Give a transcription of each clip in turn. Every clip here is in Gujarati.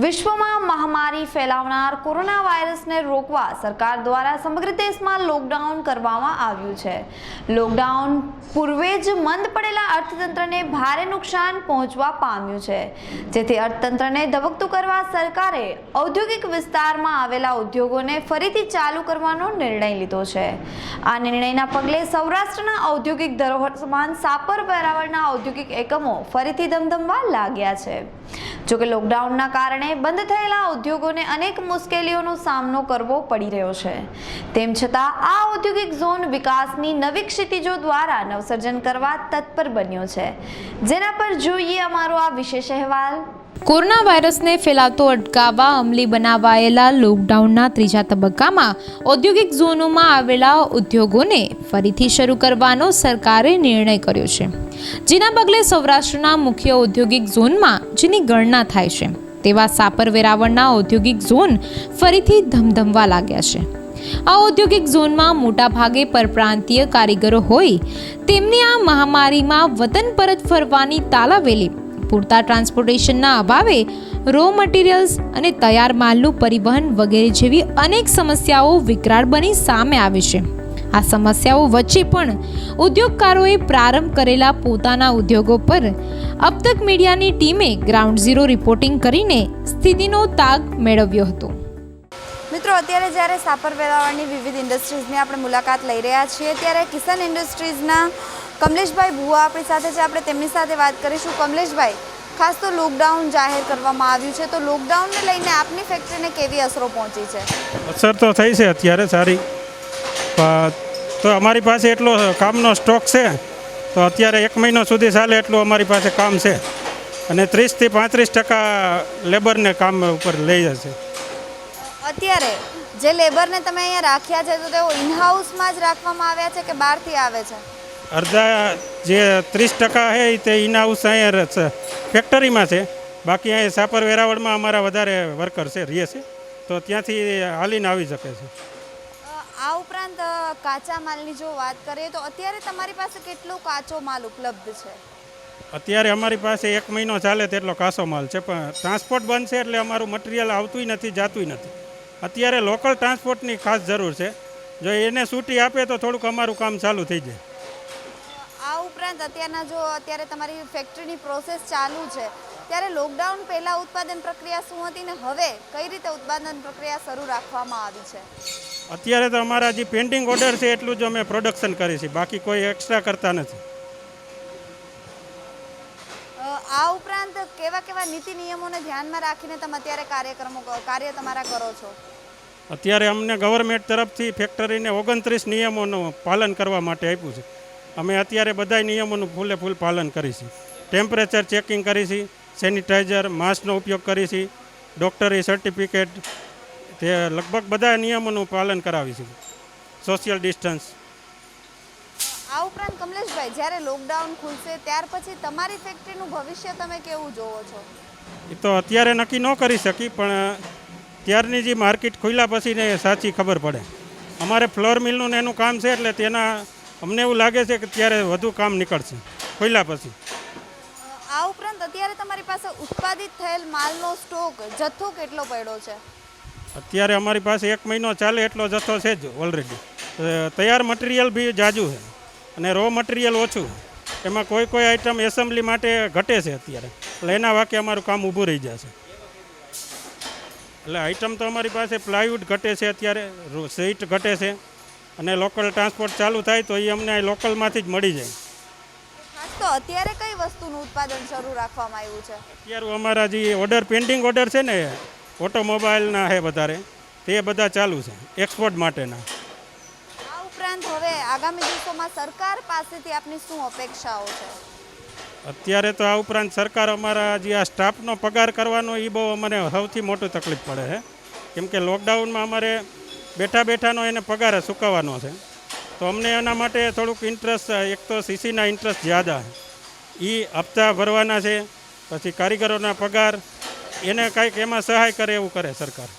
વિશ્વમાં મહામારી ફેલાવનાર કોરોના વાયરસને રોકવા સરકાર દ્વારા સમગ્ર દેશમાં લોકડાઉન કરવામાં આવ્યું છે। લોકડાઉન પૂર્વે જ મંદ પડેલા અર્થતંત્રને ભારે નુકસાન પહોંચવા પામ્યું છે, જેથી અર્થતંત્રને ધબકતું કરવા સરકારે ઔદ્યોગિક વિસ્તારમાં આવેલા ઉદ્યોગોને ફરીથી ચાલુ કરવાનો નિર્ણય લીધો છે। આ નિર્ણયના પગલે સૌરાષ્ટ્રના ઔદ્યોગિક ધરોહર સમાન સાપર વેરાવળના ઔદ્યોગિક એકમો ફરીથી ધમધમવા લાગ્યા છે। જોકે લોકડાઉનના કારણે બંધ થયેલા ઉદ્યોગોને અનેક મુશ્કેલીઓનો સામનો કરવો પડી રહ્યો છે। તેમ છતાં આ ઔદ્યોગિક ઝોન વિકાસની નવી ક્ષિતિજો દ્વારા નવસર્જન કરવા તત્પર બન્યો છે, જેના પર જોઈએ અમારો આ વિશેષ અહેવાલ। કોરોના વાયરસને ફેલાતો અટકાવવા અમલી બનાવાયેલા લોકડાઉનના ત્રીજા તબક્કામાં ઔદ્યોગિક ઝોનોમાં આવેલા ઉદ્યોગોને ફરીથી શરૂ કરવાનો સરકારે નિર્ણય કર્યો છે, જેના પગલે સૌરાષ્ટ્રના મુખ્ય ઔદ્યોગિક ઝોનમાં જેની ગણના થાય છે તેવા સાપર વેરાવળના ઔદ્યોગિક ઝોન ફરીથી ધમધમવા લાગ્યા છે। આ ઔદ્યોગિક ઝોનમાં મોટા ભાગે પરપ્રાંતીય કારીગરો હોય તેમની આ મહામારીમાં વતન પરત ફરવાની તાલાવેલી, પૂરતા ટ્રાન્સપોર્ટેશનના અભાવે રો મટીરિયલ્સ અને તૈયાર માલનું પરિવહન વગેરે જેવી અનેક સમસ્યાઓ વિકરાળ બની સામે આવી છે। આ સમસ્યાઓ વચ્ચે પણ ઉદ્યોગકારોએ પ્રારંભ કરેલા પોતાના ઉદ્યોગો પર અબ તક મીડિયાની ટીમે ગ્રાઉન્ડ ઝીરો રિપોર્ટિંગ કરીને સ્થિતિનો તાગ મેળવ્યો હતો। મિત્રો, અત્યારે જ્યારે સાપર વેરાવળની વિવિધ ઇન્ડસ્ટ્રીઝની આપણે મુલાકાત લઈ રહ્યા છીએ, ત્યારે કિશન ઇન્ડસ્ટ્રીઝના કમલેશભાઈ ભુવા આપણી સાથે છે। આપણે તેમની સાથે વાત કરીશું। કમલેશભાઈ, ખાસ તો લોકડાઉન જાહેર કરવામાં આવ્યું છે, તો લોકડાઉનને લઈને આપની ફેક્ટરીને કેવી અસરો પહોંચી છે? અસર તો થઈ છે અત્યારે સારી, તો અમારી પાસે એટલો કામનો સ્ટોક છે તો અત્યારે 1 મહિનો સુધી ચાલે એટલું અમારી પાસે કામ છે, અને 30 થી 35% લેબરને કામ ઉપર લઈ જશે। અત્યારે જે લેબરને તમે અહીંયા રાખ્યા છે, તો તેઓ ઇનહાઉસમાં જ રાખવામાં આવ્યા છે કે બહારથી આવે છે? અડધા જે 30% છે તે ઇનહાઉસ અહીંયા ફેક્ટરીમાં છે, બાકી અહીંયા સાપર વેરાવળમાં અમારા વધારે વર્કર છે રહે છે, તો ત્યાંથી હાલીને આવી શકે છે। આ ઉપરાંત કાચા માલની જો વાત કરીએ તો અત્યારે તમારી પાસે કેટલો કાચો માલ ઉપલબ્ધ છે? અત્યારે અમારી પાસે 1 મહિનો ચાલે તેટલો કાચો માલ છે, પણ ટ્રાન્સપોર્ટ બંધ છે એટલે અમારું મટીરિયલ આવતું નથી, જાતું નથી। અત્યારે લોકલ ટ્રાન્સપોર્ટની ખાસ જરૂર છે, જો એને છૂટી આપે તો થોડુંક અમારું કામ ચાલુ થઈ જાય। આ ઉપરાંત અત્યારે તમારી ફેક્ટરીની પ્રોસેસ ચાલુ છે, ત્યારે લોકડાઉન પહેલાં ઉત્પાદન પ્રક્રિયા શું હતી ને હવે કઈ રીતે ઉત્પાદન પ્રક્રિયા શરૂ રાખવામાં આવી છે? અત્યારે તો અમારા જે પેન્ડિંગ ઓર્ડર છે એટલું જ અમે પ્રોડક્શન કરીએ છીએ, બાકી કોઈ એક્સ્ટ્રા કરતા નથી। આ ઉપરાંત કેવા નીતિ નિયમોને ધ્યાનમાં રાખીને તમે અત્યારે કાર્ય તમારા કરો છો? અત્યારે અમને ગવર્મેન્ટ તરફથી ફેક્ટરીને 29 નિયમોનું પાલન કરવા માટે આપ્યું છે। અમે અત્યારે બધા નિયમોનું ફૂલ પાલન કરીશું। ટેમ્પરેચર ચેકિંગ કરીશું, સેનિટાઈઝર, માસ્કનો ઉપયોગ કરીશું, ડૉક્ટરી સર્ટિફિકેટ, તે લગભગ બધા નિયમોનું પાલન કરાવીશું, સોશિયલ ડિસ્ટન્સ। આ ઉપરાંત કમલેશભાઈ, જ્યારે લોકડાઉન ખુલશે ત્યાર પછી તમારી ફેક્ટરીનું ભવિષ્ય તમે કેવું જોવો છો? એ તો અત્યારે નક્કી ન કરી શકી, પણ ત્યારની જે માર્કેટ ખુલ્યા પછી ને સાચી ખબર પડે। અમારે ફ્લોર મિલનું ને એનું કામ છે, એટલે તેના અમને એવું લાગે છે કે ત્યારે વધુ કામ નીકળશે ખુલ્યા પછી। આ ઉપરાંત અત્યારે તમારી પાસે ઉત્પાદિત થયેલ માલનો સ્ટોક જથ્થો કેટલો પડ્યો છે? અત્યારે અમારી પાસે 1 મહિનો ચાલે એટલો જથ્થો છે જ ઓલરેડી। તૈયાર મટીરિયલ બી જાજુ છે અને રો મટીરિયલ ઓછું, એમાં કોઈ આઈટમ એસેમ્બલી માટે ઘટે છે અત્યારે, એટલે એના વાકે અમારું કામ ઊભું રહી જશે। એટલે આઈટમ તો અમારી પાસે પ્લાયવુડ ઘટે છે અત્યારે, સીટ ઘટે છે, અને લોકલ ટ્રાન્સપોર્ટ ચાલુ થાય તો એ અમને લોકલમાંથી જ મળી જાય। ખાસ તો અત્યારે કઈ વસ્તુનું ઉત્પાદન શરૂ રાખવામાં આવ્યું છે? અત્યારે અમારા જે પેન્ડિંગ ઓર્ડર છે ને ઓટોમોબાઈલના છે વધારે, તે બધા ચાલુ છે એક્સપોર્ટ માટેના। આ ઉપરાંત હવે આગામી દિવસોમાં સરકાર પાસેથી આપની શું અપેક્ષાઓ છે? અત્યારે તો આ ઉપરાંત સરકાર અમારા જે આ સ્ટાફનો પગાર કરવાનો એ બહુ અમને સૌથી મોટું તકલીફ પડે છે, કેમ કે લોકડાઉનમાં અમારે બેઠાનો એને પગાર ચૂકવવાનો છે, તો અમને એના માટે થોડુંક ઇન્ટરેસ્ટ, એક તો સીસીના ઇન્ટરેસ્ટ જ્યાદા, એ હપ્તા ભરવાના છે, પછી કારીગરોના પગાર, એને કાંઈક એમાં સહાય કરે એવું કરે સરકાર।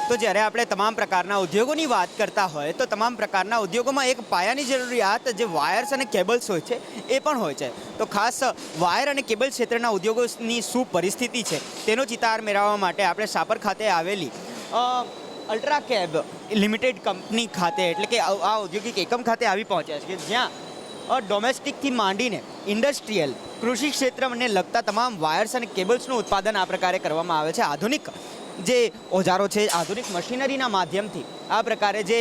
તો જ્યારે આપણે તમામ પ્રકારના ઉદ્યોગોની વાત કરતા હોય તો તમામ પ્રકારના ઉદ્યોગોમાં એક પાયાની જરૂરિયાત જે વાયર્સ અને કેબલ્સ હોય છે એ પણ હોય છે. તો ખાસ વાયર અને કેબલ ક્ષેત્રના ઉદ્યોગોની શું પરિસ્થિતિ છે તેનો ચિતાર મેળવવા માટે આપણે શાપર ખાતે આવેલી અલ્ટ્રા કેબ લિમિટેડ કંપની ખાતે એટલે કે આ ઔદ્યોગિક એકમ ખાતે આવી પહોંચ્યા છે જ્યાં ડોમેસ્ટિકથી માંડીને ઇન્ડસ્ટ્રીયલ કૃષિ ક્ષેત્રને લગતા તમામ વાયર્સ અને કેબલ્સનું ઉત્પાદન આ પ્રકારે કરવામાં આવે છે. આધુનિક જે ઓજારો છે, આધુનિક મશીનરીના માધ્યમથી આ પ્રકારે જે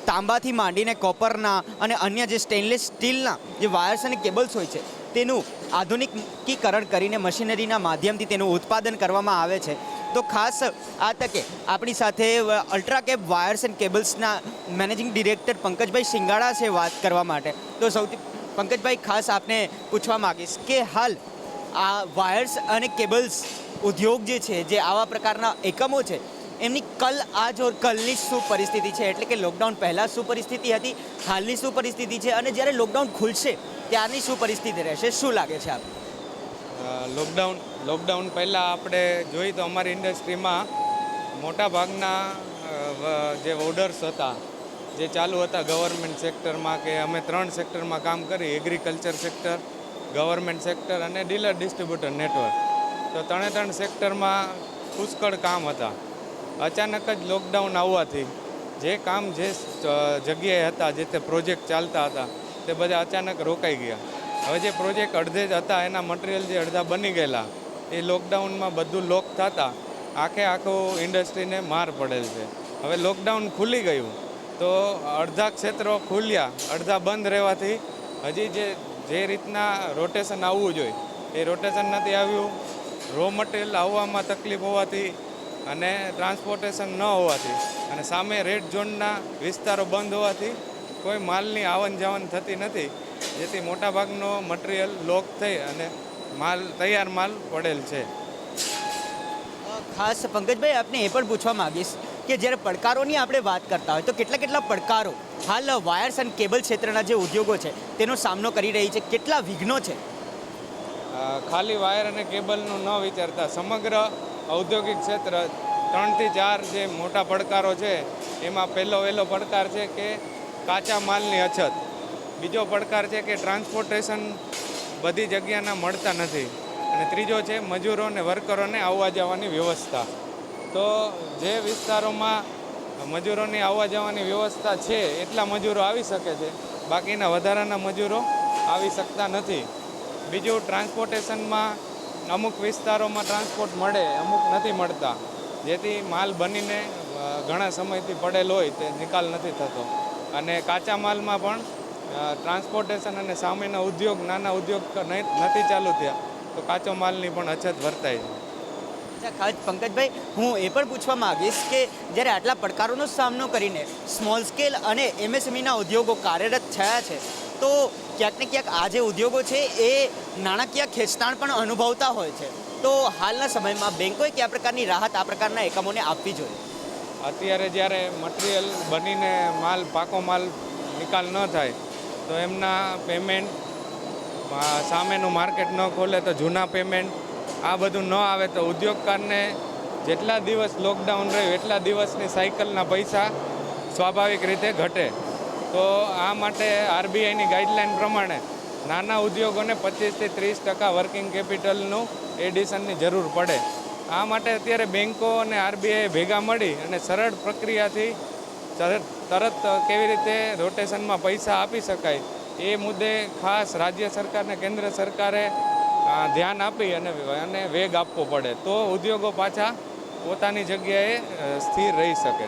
તાંબાથી માંડીને કોપરના અને અન્ય જે સ્ટેનલેસ સ્ટીલના જે વાયર્સ અને કેબલ્સ હોય છે તેનું આધુનિકીકરણ કરીને મશીનરીના માધ્યમથી તેનું ઉત્પાદન કરવામાં આવે છે. તો ખાસ આ તકે આપણી સાથે અલ્ટ્રાકેબ વાયર્સ એન્ડ કેબલ્સના મેનેજિંગ ડિરેક્ટર પંકજભાઈ શિંગાડા છે વાત કરવા માટે. તો સૌથી પંકજભાઈ, ખાસ આપને પૂછવા માગીશ કે હાલ આ વાયર્સ અને કેબલ્સ ઉદ્યોગ જે છે, જે આવા પ્રકારના એકમો છે, એમની આજ ઓર કલની શું પરિસ્થિતિ છે, એટલે કે લોકડાઉન પહેલાં શું પરિસ્થિતિ હતી, હાલની શું પરિસ્થિતિ છે અને જ્યારે લોકડાઉન ખુલશે ત્યારની શું પરિસ્થિતિ રહેશે, શું લાગે છે આપ? લોકડાઉન પહેલાં આપણે જોઈએ તો અમારી ઇન્ડસ્ટ્રીમાં મોટા ભાગના જે ઓર્ડર્સ હતા જે ચાલુ હતા ગવર્મેન્ટ સેક્ટરમાં, કે અમે 3 સેક્ટરમાં કામ કરી, એગ્રીકલ્ચર સેક્ટર, ગવર્મેન્ટ સેક્ટર અને ડીલર ડિસ્ટ્રીબ્યુટર નેટવર્ક. તો 3 સેક્ટરમાં પુષ્કળ કામ હતા. અચાનક જ લોકડાઉન આવવાથી જે કામ જે જગ્યાએ હતા, જે તે પ્રોજેક્ટ ચાલતા હતા તે બધા અચાનક રોકાઈ ગયા. હવે જે પ્રોજેક્ટ અડધે જ હતા એના મટીરિયલ જે અડધા બની ગયેલા એ લોકડાઉનમાં બધું લોક થતાં આખું ઇન્ડસ્ટ્રીને માર પડેલ છે. હવે લોકડાઉન ખુલી ગયું તો અડધા ક્ષેત્રો ખુલ્યા, અડધા બંધ રહેવાથી હજી જે રીતના રોટેશન આવવું જોઈએ એ રોટેશન નથી આવ્યું. રો મટીરિયલ આવવામાં તકલીફ હોવાથી અને ટ્રાન્સપોર્ટેશન ન હોવાથી અને સામે રેડ ઝોનના વિસ્તારો બંધ હોવાથી કોઈ માલની આવન જાવન થતી નથી, જેથી મોટાભાગનો મટીરિયલ લોક થઈ અને તૈયાર માલ પડેલ છે. ખાસ પંકજભાઈ, આપને એ પણ પૂછવા માગીશ કે જ્યારે પડકારોની આપણે વાત કરતા હોય તો કેટલા પડકારો હાલ વાયર્સ અને કેબલ ક્ષેત્રના જે ઉદ્યોગો છે તેનો સામનો કરી રહી છે, કેટલા વિઘ્નો છે? ખાલી વાયર અને કેબલનું ન વિચારતા સમગ્ર ઔદ્યોગિક ક્ષેત્ર 3 થી 4 જે મોટા પડકારો છે એમાં પહેલો પડકાર છે કે કાચા માલની અછત. બીજો પડકાર છે કે ટ્રાન્સપોર્ટેશન બધી જગ્યાના મળતા નથી. અને ત્રીજો છે મજૂરો અને વર્કરોને આવવા જવાની વ્યવસ્થા. તો જે વિસ્તારોમાં મજૂરોની આવવા જવાની વ્યવસ્થા છે એટલા મજૂરો આવી શકે છે, બાકીના વધારાના મજૂરો આવી શકતા નથી. બીજું, ટ્રાન્સપોર્ટેશનમાં અમુક વિસ્તારોમાં ટ્રાન્સપોર્ટ મળે, અમુક નથી મળતા, જેથી માલ બનીને ઘણા સમયથી પડેલ હોય તે નિકાલ નથી થતો. અને કાચા માલમાં પણ ટ્રાન્સપોર્ટેશન અને સામેના ઉદ્યોગ, નાના ઉદ્યોગ નથી ચાલુ થયા તો કાચો માલની પણ અછત વર્તાય છે. ખાસ પંકજભાઈ, હું એ પણ પૂછવા માગીશ કે જ્યારે આટલા પડકારોનો સામનો કરીને સ્મોલ સ્કેલ અને MSMEના ઉદ્યોગો કાર્યરત થયા છે તો ક્યાંક ને ક્યાંક આ જે ઉદ્યોગો છે એ નાણાકીય ખેંચતાણ પણ અનુભવતા હોય છે. તો હાલના સમયમાં બેંકોએ કયા પ્રકારની રાહત આ પ્રકારના એકમોને આપવી જોઈએ? અત્યારે જ્યારે મટીરિયલ બનીને પાકો માલ નિકાલ ન થાય તો એમના પેમેન્ટ, સામેનું માર્કેટ ન ખોલે તો જૂના પેમેન્ટ, આ બધું ન આવે તો ઉદ્યોગકારને જેટલા દિવસ લોકડાઉન રહ્યું એટલા દિવસની સાયકલના પૈસા સ્વાભાવિક રીતે ઘટે. તો આ માટે RBIની ગાઈડલાઇન પ્રમાણે નાના ઉદ્યોગોને 25 થી 30% વર્કિંગ કેપિટલનું એડિશનની જરૂર પડે. આ માટે અત્યારે બેન્કો અને RBI ભેગા મળી અને સરળ પ્રક્રિયાથી તરત કેવી રીતે રોટેશનમાં પૈસા આપી શકાય એ મુદ્દે ખાસ રાજ્ય સરકાર અને કેન્દ્ર સરકારે ધ્યાન આપી અને વેગ આપવો પડે તો ઉદ્યોગો પાછા પોતાની જગ્યાએ સ્થિર રહી શકે.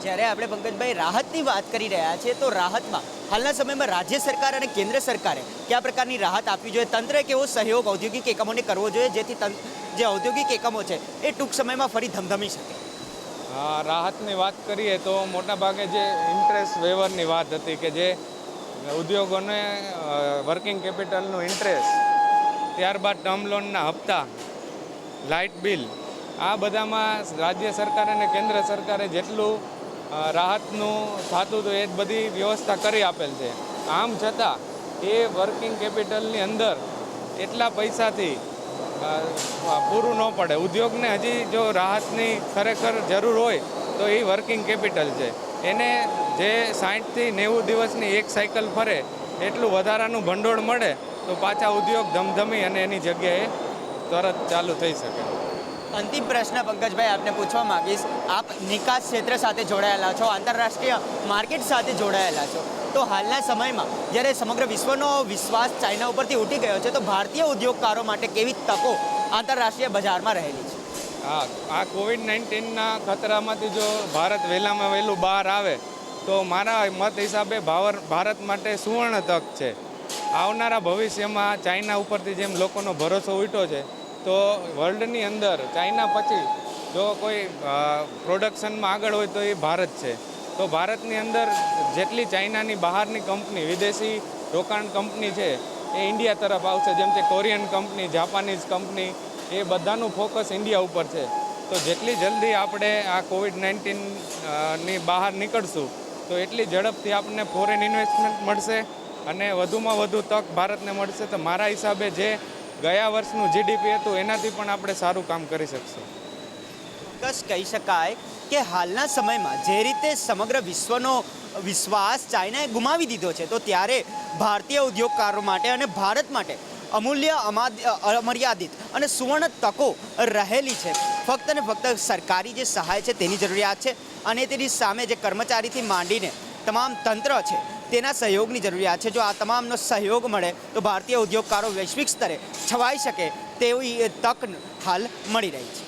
જ્યારે આપણે પંકજભાઈ રાહતની વાત કરી રહ્યા છીએ તો રાહતમાં હાલના સમયમાં રાજ્ય સરકાર અને કેન્દ્ર સરકારે કયા પ્રકારની રાહત આપવી જોઈએ, તંત્રએ કેવો સહયોગ ઔદ્યોગિક એકમોને કરવો જોઈએ જેથી જે ઔદ્યોગિક એકમો છે એ ટૂંક સમયમાં ફરી ધમધમી શકે? રાહતની વાત કરીએ તો મોટાભાગે જે ઇન્ટરેસ્ટ વેવરની વાત હતી કે જે ઉદ્યોગોને વર્કિંગ કેપિટલનું ઇન્ટરેસ્ટ, ત્યારબાદ ટર્મ લોનના હપ્તા, લાઇટ બિલ, આ બધામાં રાજ્ય સરકાર અને કેન્દ્ર સરકારે જેટલું રાહતનું થતું હતું એ બધી વ્યવસ્થા કરી આપેલ છે. આમ છતાં એ વર્કિંગ કેપિટલની અંદર એટલા પૈસાથી પૂરું ન પડે. ઉદ્યોગને હજી જો રાહતની ખરેખર જરૂર હોય તો એ વર્કિંગ કેપિટલ છે. એને જે 60થી 90 દિવસની એક સાયકલ ફરે એટલું વધારાનું ભંડોળ મળે તો પાછા ઉદ્યોગ ધમધમી અને એની જગ્યાએ તરત ચાલુ થઈ શકે. અંતિમ પ્રશ્ન પંકજભાઈ આપને પૂછવા માંગીશ, આપ નિકાસ ક્ષેત્ર સાથે જોડાયેલા છો, આંતરરાષ્ટ્રીય માર્કેટ સાથે જોડાયેલા છો, તો હાલના સમયમાં જ્યારે સમગ્ર વિશ્વનો વિશ્વાસ ચાઇના ઉપરથી ઉઠી ગયો છે, તો ભારતીય ઉદ્યોગકારો માટે કેવી તકો આંતરરાષ્ટ્રીય બજારમાં રહેલી છે? હા, આ કોવિડ-19ના ખતરામાંથી જો ભારત વહેલામાં વહેલું બહાર આવે તો મારા મત હિસાબે ભારત માટે સુવર્ણ તક છે. આવનારા ભવિષ્યમાં ચાઇના ઉપરથી જેમ લોકોનો ભરોસો ઉઠ્યો છે, તો વર્લ્ડની અંદર ચાઇના પછી જો કોઈ પ્રોડક્શનમાં આગળ હોય તો એ ભારત છે. તો ભારતની અંદર જેટલી ચાઇનાની બહારની કંપની, વિદેશી રોકાણ કંપની છે એ ઇન્ડિયા તરફ આવશે. જેમ કે કોરિયન કંપની, જાપાનીઝ કંપની, એ બધાનું ફોકસ ઇન્ડિયા ઉપર છે. તો જેટલી જલ્દી આપણે આ કોવિડ-19ની બહાર નીકળશું તો એટલી ઝડપથી આપણને ફોરેન ઇન્વેસ્ટમેન્ટ મળશે અને વધુમાં વધુ તક ભારતને મળશે. તો મારા હિસાબે જે ગયા વર્ષનું જીડીપી હતું એનાથી પણ આપણે સારું કામ કરી શકશું. ચોક્કસ કહી શકાય કે હાલના સમયમાં જે રીતે સમગ્ર વિશ્વનો વિશ્વાસ ચાઇનાએ ગુમાવી દીધો છે, તો ત્યારે ભારતીય ઉદ્યોગકારો માટે અને ભારત માટે અમૂલ્ય, અમર્યાદિત અને સુવર્ણ તકો રહેલી છે. ફક્ત ને ફક્ત સરકારી જે સહાય છે તેની જરૂરિયાત છે અને તેની સામે જે કર્મચારીથી માંડીને તમામ તંત્ર છે તેના સહયોગની જરૂરિયાત છે. જો આ તમામનો સહયોગ મળે તો ભારતીય ઉદ્યોગકારો વૈશ્વિક સ્તરે છવાઈ શકે તેવી તક હાલ મળી રહી છે.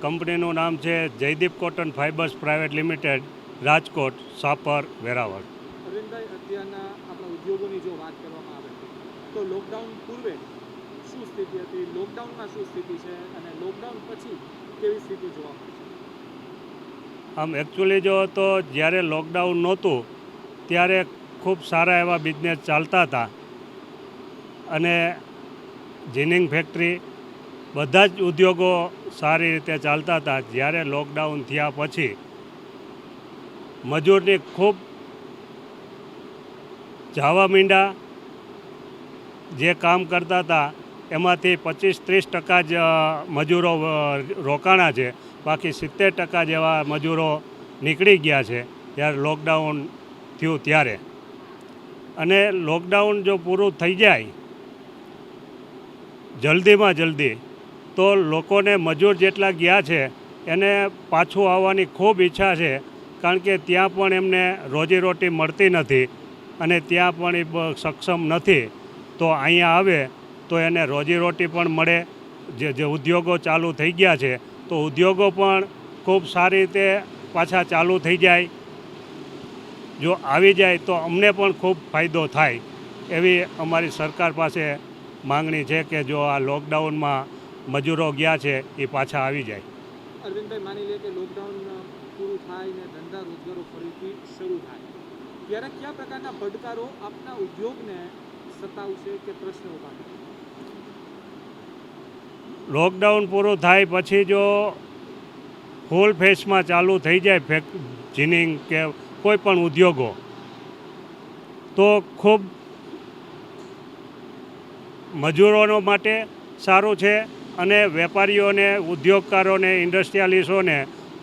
કંપનીનું નામ છે Jaydeep cotton fibres private limited, Rajkot, Sapar, Veraval. Arvindbhai, અત્યારના આપણા ઉદ્યોગોની જો વાત કરવામાં આવે તો લોકડાઉન પૂર્વે શું સ્થિતિ હતી, લોકડાઉનમાં શું સ્થિતિ છે અને લોકડાઉન પછી કેવી સ્થિતિ જોવા મળશે? આમ એકચ્યુઅલી જો તો જ્યારે લોકડાઉન નહોતું ત્યારે ખૂબ સારા એવા બિઝનેસ ચાલતા હતા અને જીનિંગ ફેક્ટરી બધા જ ઉદ્યોગો સારી રીતે ચાલતા હતા. જ્યારે લોકડાઉન થયા પછી મજૂરની ખૂબ જાવા મીંડા, જે કામ કરતા હતા એમાંથી 25-30% જ મજૂરો રોકાણા છે, બાકી 70% જેવા મજૂરો નીકળી ગયા છે જ્યારે લોકડાઉન થયું ત્યારે. અને લોકડાઉન જો પૂરું થઈ જાય જલ્દીમાં જલ્દી તો લોકોને મજૂર જેટલા ગયા છે એને પાછું આવવાની ખૂબ ઈચ્છા છે, કારણ કે ત્યાં પણ એમને રોજીરોટી મળતી નથી અને ત્યાં પણ એ સક્ષમ નથી. તો અહીંયા આવે તો એને રોજીરોટી પણ મળે. જે ઉદ્યોગો ચાલુ થઈ ગયા છે તો ઉદ્યોગો પણ ખૂબ સારી રીતે પાછા ચાલુ થઈ જાય. જો આવી જાય તો અમને પણ ખૂબ ફાયદો થાય એવી અમારી સરકાર પાસે માંગણી છે કે જો આ લોકડાઉનમાં મજૂરો ગયા છે એ પાછા આવી જાય. અરવિંદભાઈ, માની લે કે લોકડાઉન પૂરું થાય ને ધંધા રોજગારો ફરીથી શરૂ થાય, ત્યારે કયા પ્રકારના પડકારો આપના ઉદ્યોગને સતાવશે કે પ્રશ્ન ઊભા થશે? લોકડાઉન પૂરું થાય પછી જો ફૂલ ફેસમાં ચાલુ થઈ જાય જીનિંગ કે કોઈ પણ ઉદ્યોગો, તો ખૂબ મજૂરોનો માટે સારું છે અને વેપારીઓને, ઉદ્યોગકારોને, ઇન્ડસ્ટ્રીયાલિસ્ટોને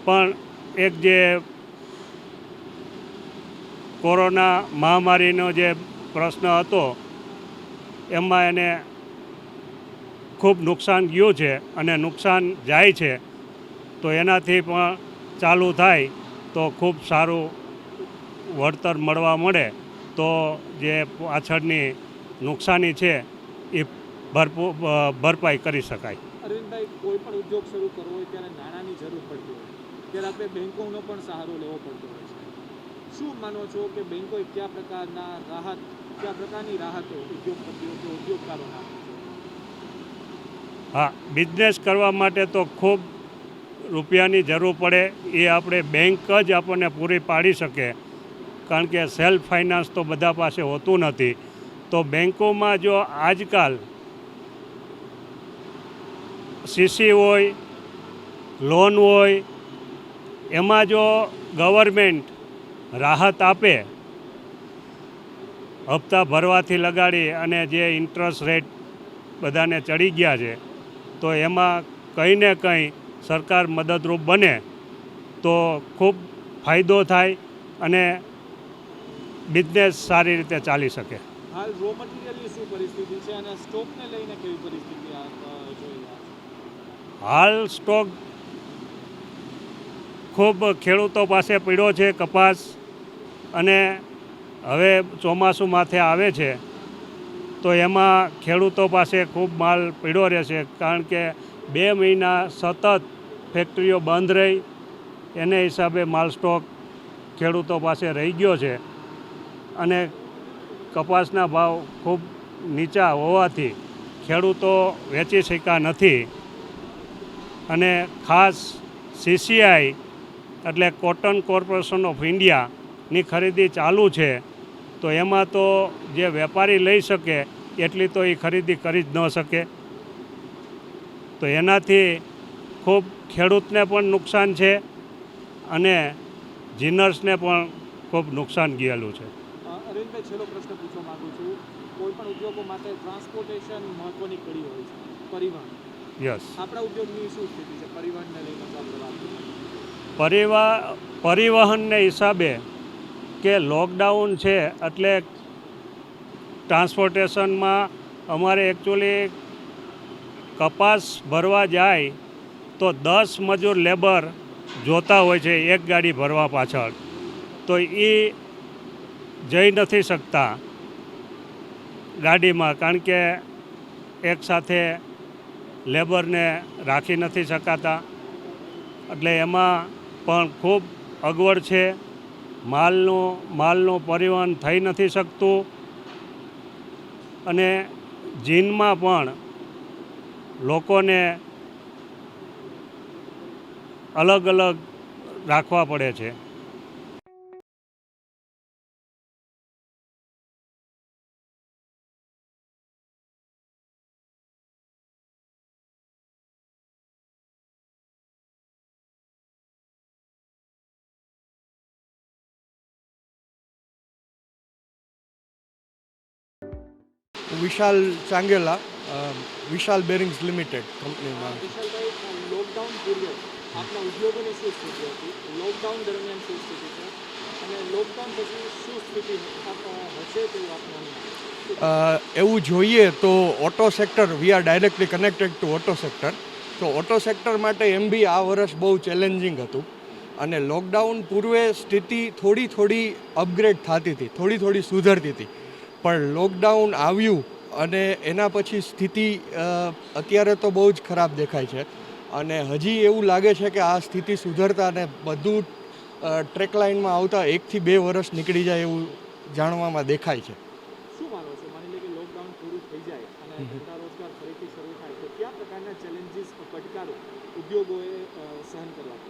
પણ એક જે કોરોના મહામારીનો જે પ્રશ્ન હતો એમાં એને ખૂબ નુકસાન ગયું છે અને નુકસાન જાય છે, તો એનાથી પણ ચાલુ થાય તો ખૂબ સારું વળતર મળવા મળે તો જે પાછળની નુકસાની છે એ ભરપાઈ કરી શકાય. અરવિંદભાઈ, કોઈ પણ ઉદ્યોગ શરૂ કરવો હોય ત્યારે નાણાંની જરૂર પડતી હોય, ત્યારે આપણે બેંકોનો પણ સહારો લેવો પડતો હોય છે. શું માનો છો કે બેંકોએ કયા પ્રકારના રાહત કયા પ્રકારની રાહતો ઉદ્યોગપતિઓ કે ઉદ્યોગકારોને આપે છે? હા, બિઝનેસ કરવા માટે તો ખૂબ રૂપિયાની જરૂર પડે, એ આપણે બેંક જ આપણને પૂરી પાડી શકે, કારણ કે સેલ્ફ ફાઇનાન્સ તો બધા પાસે હોતું નથી. તો બેંકોમાં જો આજકાલ સીસી હોય, લોન હોય, એમાં જો ગવર્મેન્ટ રાહત આપે, હપ્તા ભરવાથી લગાડી અને જે ઇન્ટરેસ્ટ રેટ બધાને ચડી ગયા છે, તો એમાં કંઈ ને કંઈ સરકાર મદદરૂપ બને તો ખૂબ ફાયદો થાય અને બિઝનેસ સારી રીતે ચાલી શકે. હાલ રો મટીરિયલની શું પરિસ્થિતિ છે અને સ્ટોકને લઈને કેવી પરિસ્થિતિ જોઈ રહ્યા છો? હાલ સ્ટોક ખૂબ ખેડૂતો પાસે પડ્યો છે કપાસ, અને હવે ચોમાસું માથે આવે છે તો એમાં ખેડૂતો પાસે ખૂબ માલ પડ્યો રહેશે, કારણ કે 2 મહિના સતત ફેક્ટરીઓ બંધ રહી, એને હિસાબે માલ સ્ટોક ખેડૂતો પાસે રહી ગયો છે. અને કપાસના ભાવ ખૂબ નીચા હોવાથી ખેડૂતો વેચી શક્યા નથી. અને ખાસ CCI એટલે કોટન કોર્પોરેશન ઓફ ઇન્ડિયાની ખરીદી ચાલુ છે, તો એમાં તો જે વેપારી લઈ શકે એટલી તો એ ખરીદી કરી જ ન શકે. તો એનાથી ખૂબ ખેડૂતને પણ નુકસાન છે અને જીનર્સને પણ ખૂબ નુકસાન ગયેલું છે. અરવિંદભાઈ, છેલ્લો પ્રશ્ન પૂછવા માગું છું. કોઈ પણ ઉદ્યોગો માટે ટ્રાન્સપોર્ટેશન મહત્વની કડી હોય છે, પરિવહન. યસ. આપણા ઉદ્યોગની શું સ્થિતિ છે પરિવહનને લઈને? પરિવહનને હિસાબે કે લોકડાઉન છે એટલે ટ્રાન્સપોર્ટેશનમાં અમારે એકચ્યુઅલી કપાસ ભરવા જાય તો 10 મજૂર લેબર જોતા હોય છે એક ગાડી ભરવા પાછળ, તો એ જઈ નથી શકતા ગાડીમાં, કારણ કે એકસાથે લેબરને રાખી નથી શકાતા. એટલે એમાં પણ ખૂબ અગવડ છે. માલનું પરિવહન થઈ નથી શકતું, અને જીનમાં પણ લોકોને અલગ અલગ રાખવા પડે છે. વિશાલ ચાંગેલા, વિશાલ બેરિંગ્સ લિમિટેડ કંપનીમાં. વિશાલભાઈ, લોકડાઉન પૂર્વે આપના ઉદ્યોગોની શું સ્થિતિ હતી? લોકડાઉન દરમિયાન શું સ્થિતિ છે અને લોકડાઉન પછી શું સ્થિતિ હશે તેવું આપનું? એવું જોઈએ તો auto sector, we are directly connected two auto sector. તો ઓટો સેક્ટર માટે એમ બી આ વર્ષ બહુ ચેલેન્જિંગ હતું, અને લોકડાઉન પૂર્વે સ્થિતિ થોડી અપગ્રેડ થતી હતી, થોડી સુધરતી હતી. પણ લોકડાઉન આવ્યું અને એના પછી સ્થિતિ અત્યારે તો બહુ જ ખરાબ દેખાય છે, અને હજી એવું લાગે છે કે આ સ્થિતિ સુધરતા અને બધું ટ્રેક લાઇનમાં આવતા 1 થી 2 વર્ષ નીકળી જાય એવું જાણવામાં દેખાય છે. શું માનો છો? માની લે કે લોકડાઉન પૂરું થઈ જાય અને ધંધા રોજગાર ફરીથી શરૂ થાય તો કયા પ્રકારના ચેલેન્જીસ, પડકારો ઉદ્યોગોએ સહન કરવા?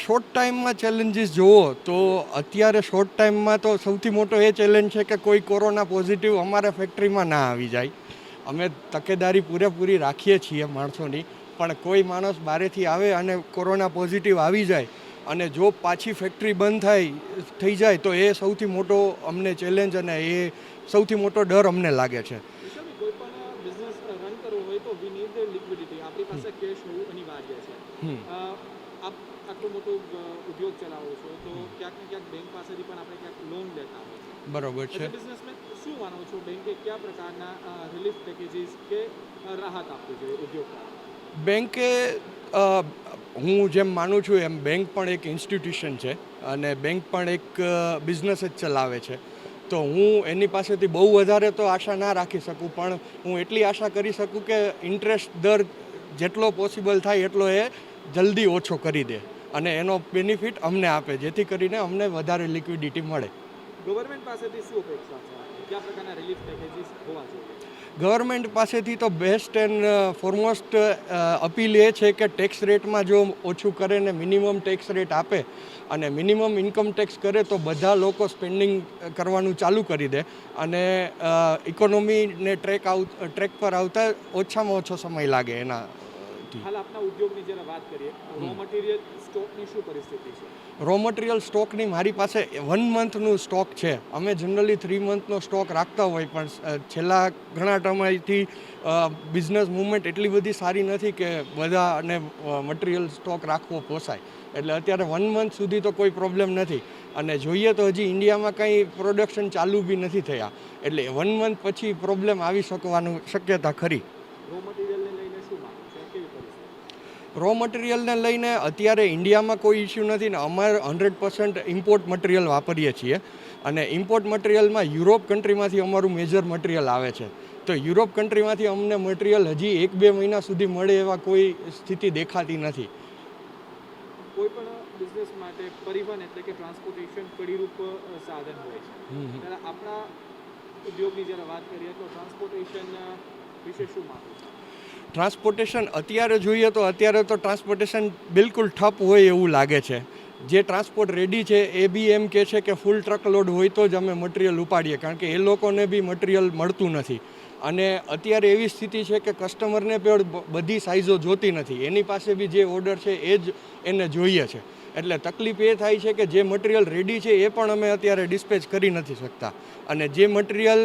શોર્ટ ટાઈમમાં ચેલેન્જીસ જુઓ તો અત્યારે શોર્ટ ટાઈમમાં તો સૌથી મોટો એ ચેલેન્જ છે કે કોઈ કોરોના પોઝિટિવ અમારા ફેક્ટરીમાં ના આવી જાય. અમે તકેદારી પૂરેપૂરી રાખીએ છીએ માણસોની, પણ કોઈ માણસ બહારેથી આવે અને કોરોના પોઝિટિવ આવી જાય અને જો પાછી ફેક્ટરી બંધ થઈ જાય તો એ સૌથી મોટો અમને ચેલેન્જ અને એ સૌથી મોટો ડર અમને લાગે છે. કોઈ પણ બિઝનેસ રન કરવો હોય તો વી નીડ લિક્વિડિટી, આપણી પાસે કેશ હોવું અનિવાર્ય છે. આપ આટલો મોટો ઉદ્યોગ ચલાવો છો તો ક્યાંક ને ક્યાંક બેંક પાસેથી પણ આપણે ક્યાંક લોન લેતા હોય. બરાબર છે. બિઝનેસમેન શું માનો છો, બેંકે કયા પ્રકારના રિલીફ પેકેજીસ કે રાહત આપવી જોઈએ ઉદ્યોગકારો? બેંકે, હું જેમ માનું છું એમ બેંક પણ એક ઇન્સ્ટિટ્યુશન છે અને બેંક પણ એક બિઝનેસ જ ચલાવે છે. તો હું એની પાસેથી બહુ વધારે તો આશા ના રાખી શકું, પણ હું એટલી આશા કરી શકું કે ઇન્ટરેસ્ટ દર જેટલો પોસિબલ થાય એટલો એ જલ્દી ઓછો કરી દે અને એનો બેનિફિટ અમને આપે, જેથી કરીને અમને વધારે લિક્વિડિટી મળે. ગવર્મેન્ટ પાસેથી શું અપેક્ષા છે? કયા પ્રકારના રિલીફ પેકેજીસ હોવા જોઈએ? ગવર્મેન્ટ પાસેથી તો બેસ્ટ એન્ડ ફોરમોસ્ટ અપીલ એ છે કે ટેક્સ રેટમાં જો ઓછું કરે ને મિનિમમ ટેક્સ રેટ આપે અને મિનિમમ ઇન્કમ ટેક્સ કરે તો બધા લોકો સ્પેન્ડિંગ કરવાનું ચાલુ કરી દે અને ઇકોનોમીને ટ્રેક પર આવતા ઓછામાં ઓછો સમય લાગે એનાથી. હાલ આપના ઉદ્યોગની જ્યારે વાત કરીએ, રો મટીરિયલ સ્ટોકની શું પરિસ્થિતિ છે? રો મટીરિયલ સ્ટોકની મારી પાસે 1 મંથનું સ્ટોક છે. અમે જનરલી 3 મંથનો સ્ટોક રાખતા હોય પણ છેલ્લા ઘણા સમયથી બિઝનેસ મુવમેન્ટ એટલી બધી સારી નથી કે બધાને મટીરિયલ સ્ટોક રાખવો પોસાય. એટલે અત્યારે 1 મંથ સુધી તો કોઈ પ્રોબ્લેમ નથી અને જોઈએ તો હજી ઇન્ડિયામાં કંઈ પ્રોડક્શન ચાલુ બી નથી થયા. એટલે 1 મંથ પછી પ્રોબ્લેમ આવી શકવાનું શક્યતા ખરી. રો મટીરિયલને લઈને શું માનો છો? કેવી પરિસ્થિતિ? રો મટીરિયલને લઈને અત્યારે ઇન્ડિયામાં કોઈ ઇસ્યુ નથી ને અમારે 100% ઇમ્પોર્ટ મટીરિયલ વાપરીએ છીએ અને ઇમ્પોર્ટ મટીરિયલમાં યુરોપ કન્ટ્રીમાંથી અમારું મેજર મટીરિયલ આવે છે. તો યુરોપ કન્ટ્રીમાંથી અમને મટીરિયલ હજી 1-2 મહિના સુધી મળે એવા કોઈ સ્થિતિ દેખાતી નથી. કોઈ પણ બિઝનેસ માટે પરિવહન એટલે કે ટ્રાન્સપોર્ટેશન કડીરૂપ સાધન હોય છે. ત્યારે આપણા ઉદ્યોગની જ્યારે વાત કરીએ તો ટ્રાન્સપોર્ટેશન વિશે શું માનો છો? ટ્રાન્સપોર્ટેશન અત્યારે જોઈએ તો અત્યારે તો ટ્રાન્સપોર્ટેશન બિલકુલ ઠપ હોય એવું લાગે છે. જે ટ્રાન્સપોર્ટ રેડી છે એ બી એમ કહે છે કે ફૂલ ટ્રકલોડ હોય તો જ અમે મટીરિયલ ઉપાડીએ કારણ કે એ લોકોને બી મટીરિયલ મળતું નથી અને અત્યારે એવી સ્થિતિ છે કે કસ્ટમરને પણ બધી સાઇઝો જોતી નથી. એની પાસે બી જે ઓર્ડર છે એ જ એને જોઈએ છે. એટલે તકલીફ એ થાય છે કે જે મટીરિયલ રેડી છે એ પણ અમે અત્યારે ડિસ્પેચ કરી નથી શકતા અને જે મટીરિયલ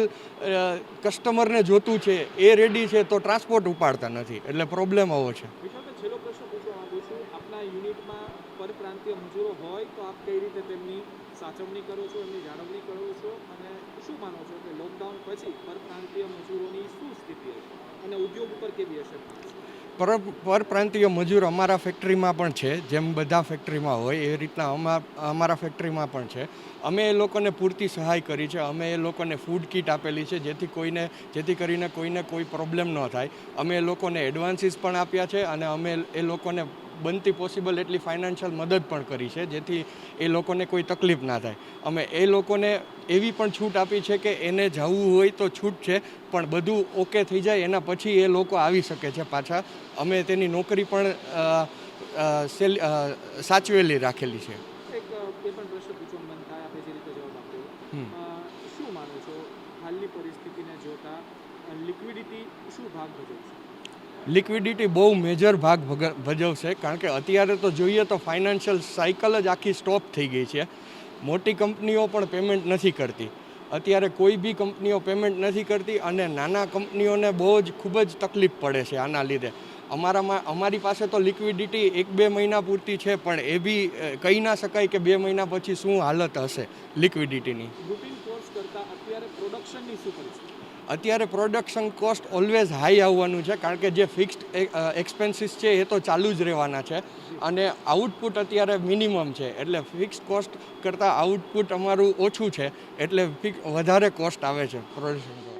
કસ્ટમરને જોતું છે એ રેડી છે તો ટ્રાન્સપોર્ટ ઉપાડતા નથી. એટલે પ્રોબ્લેમ આવો છે. વિશાલભાઈ, છેલ્લો પ્રશ્ન પૂછવા માંગુ છું. આપના યુનિટમાં પરપ્રાંતીય મજૂરો હોય તો આપ કઈ રીતે તેમની સાચવણી કરો છો, એમની જાળવણી કરો છો અને શું માનો છો કે લોકડાઉન પછી પરપ્રાંતીય મજૂરોની શું સ્થિતિ હશે અને ઉદ્યોગ ઉપર કેવી અસર થશે? પરપ્રાંતીય મજૂર અમારા ફેક્ટરીમાં પણ છે. જેમ બધા ફેક્ટરીમાં હોય એ રીતના અમારા ફેક્ટરીમાં પણ છે. અમે એ લોકોને પૂરતી સહાય કરી છે. અમે એ લોકોને ફૂડ કીટ આપેલી છે જેથી કરીને કોઈને કોઈ પ્રોબ્લેમ ન થાય. અમે એ લોકોને એડવાન્સીસ પણ આપ્યા છે અને અમે એ લોકોને બનતી પોસિબલ એટલી ફાઇનાન્શિયલ મદદ પણ કરી છે જેથી એ લોકોને કોઈ તકલીફ ના થાય. અમે એ લોકોને એવી પણ છૂટ આપી છે કે એને જવું હોય તો છૂટ છે પણ બધું ઓકે થઈ જાય એના પછી એ લોકો આવી શકે છે પાછા. અમે તેની નોકરી પણ સાચવેલી રાખેલી છે. એક એ પણ પ્રશ્ન પૂછવાનું મન થાય, આપણે જે રીતે જવાબ આપ્યો. શું માનો છો હાલની પરિસ્થિતિને જોતા લિક્વિડિટી શું ભાગ ભજવશે? લિક્વિડિટી બહુ મેજર ભાગ ભજવશે કારણ કે અત્યારે તો જોઈએ તો ફાઇનાન્શિયલ સાયકલ જ આખી સ્ટોપ થઈ ગઈ છે. મોટી કંપનીઓ પણ પેમેન્ટ નથી કરતી. અત્યારે કોઈ બી કંપનીઓ પેમેન્ટ નથી કરતી અને નાના કંપનીઓને ખૂબ જ તકલીફ પડે છે આના લીધે. અમારી પાસે તો લિક્વિડિટી 1-2 મહિના પૂરતી છે પણ એ બી કહી ના શકાય કે 2 મહિના પછી શું હાલત હશે લિક્વિડિટીની. રૂટીન કોર્સ કરતાં અત્યારે પ્રોડક્શનની શું પરિસ્થિતિ? અત્યારે પ્રોડક્શન કોસ્ટ ઓલવેઝ હાઈ આવવાનું છે કારણ કે જે ફિક્સ્ડ એક્સપેન્સીસ છે એ તો ચાલુ જ રહેવાના છે અને આઉટપુટ અત્યારે મિનિમમ છે એટલે ફિક્સ કોસ્ટ કરતાં આઉટપુટ અમારું ઓછું છે એટલે વધારે કોસ્ટ આવે છે પ્રોડક્શન કોસ્ટ.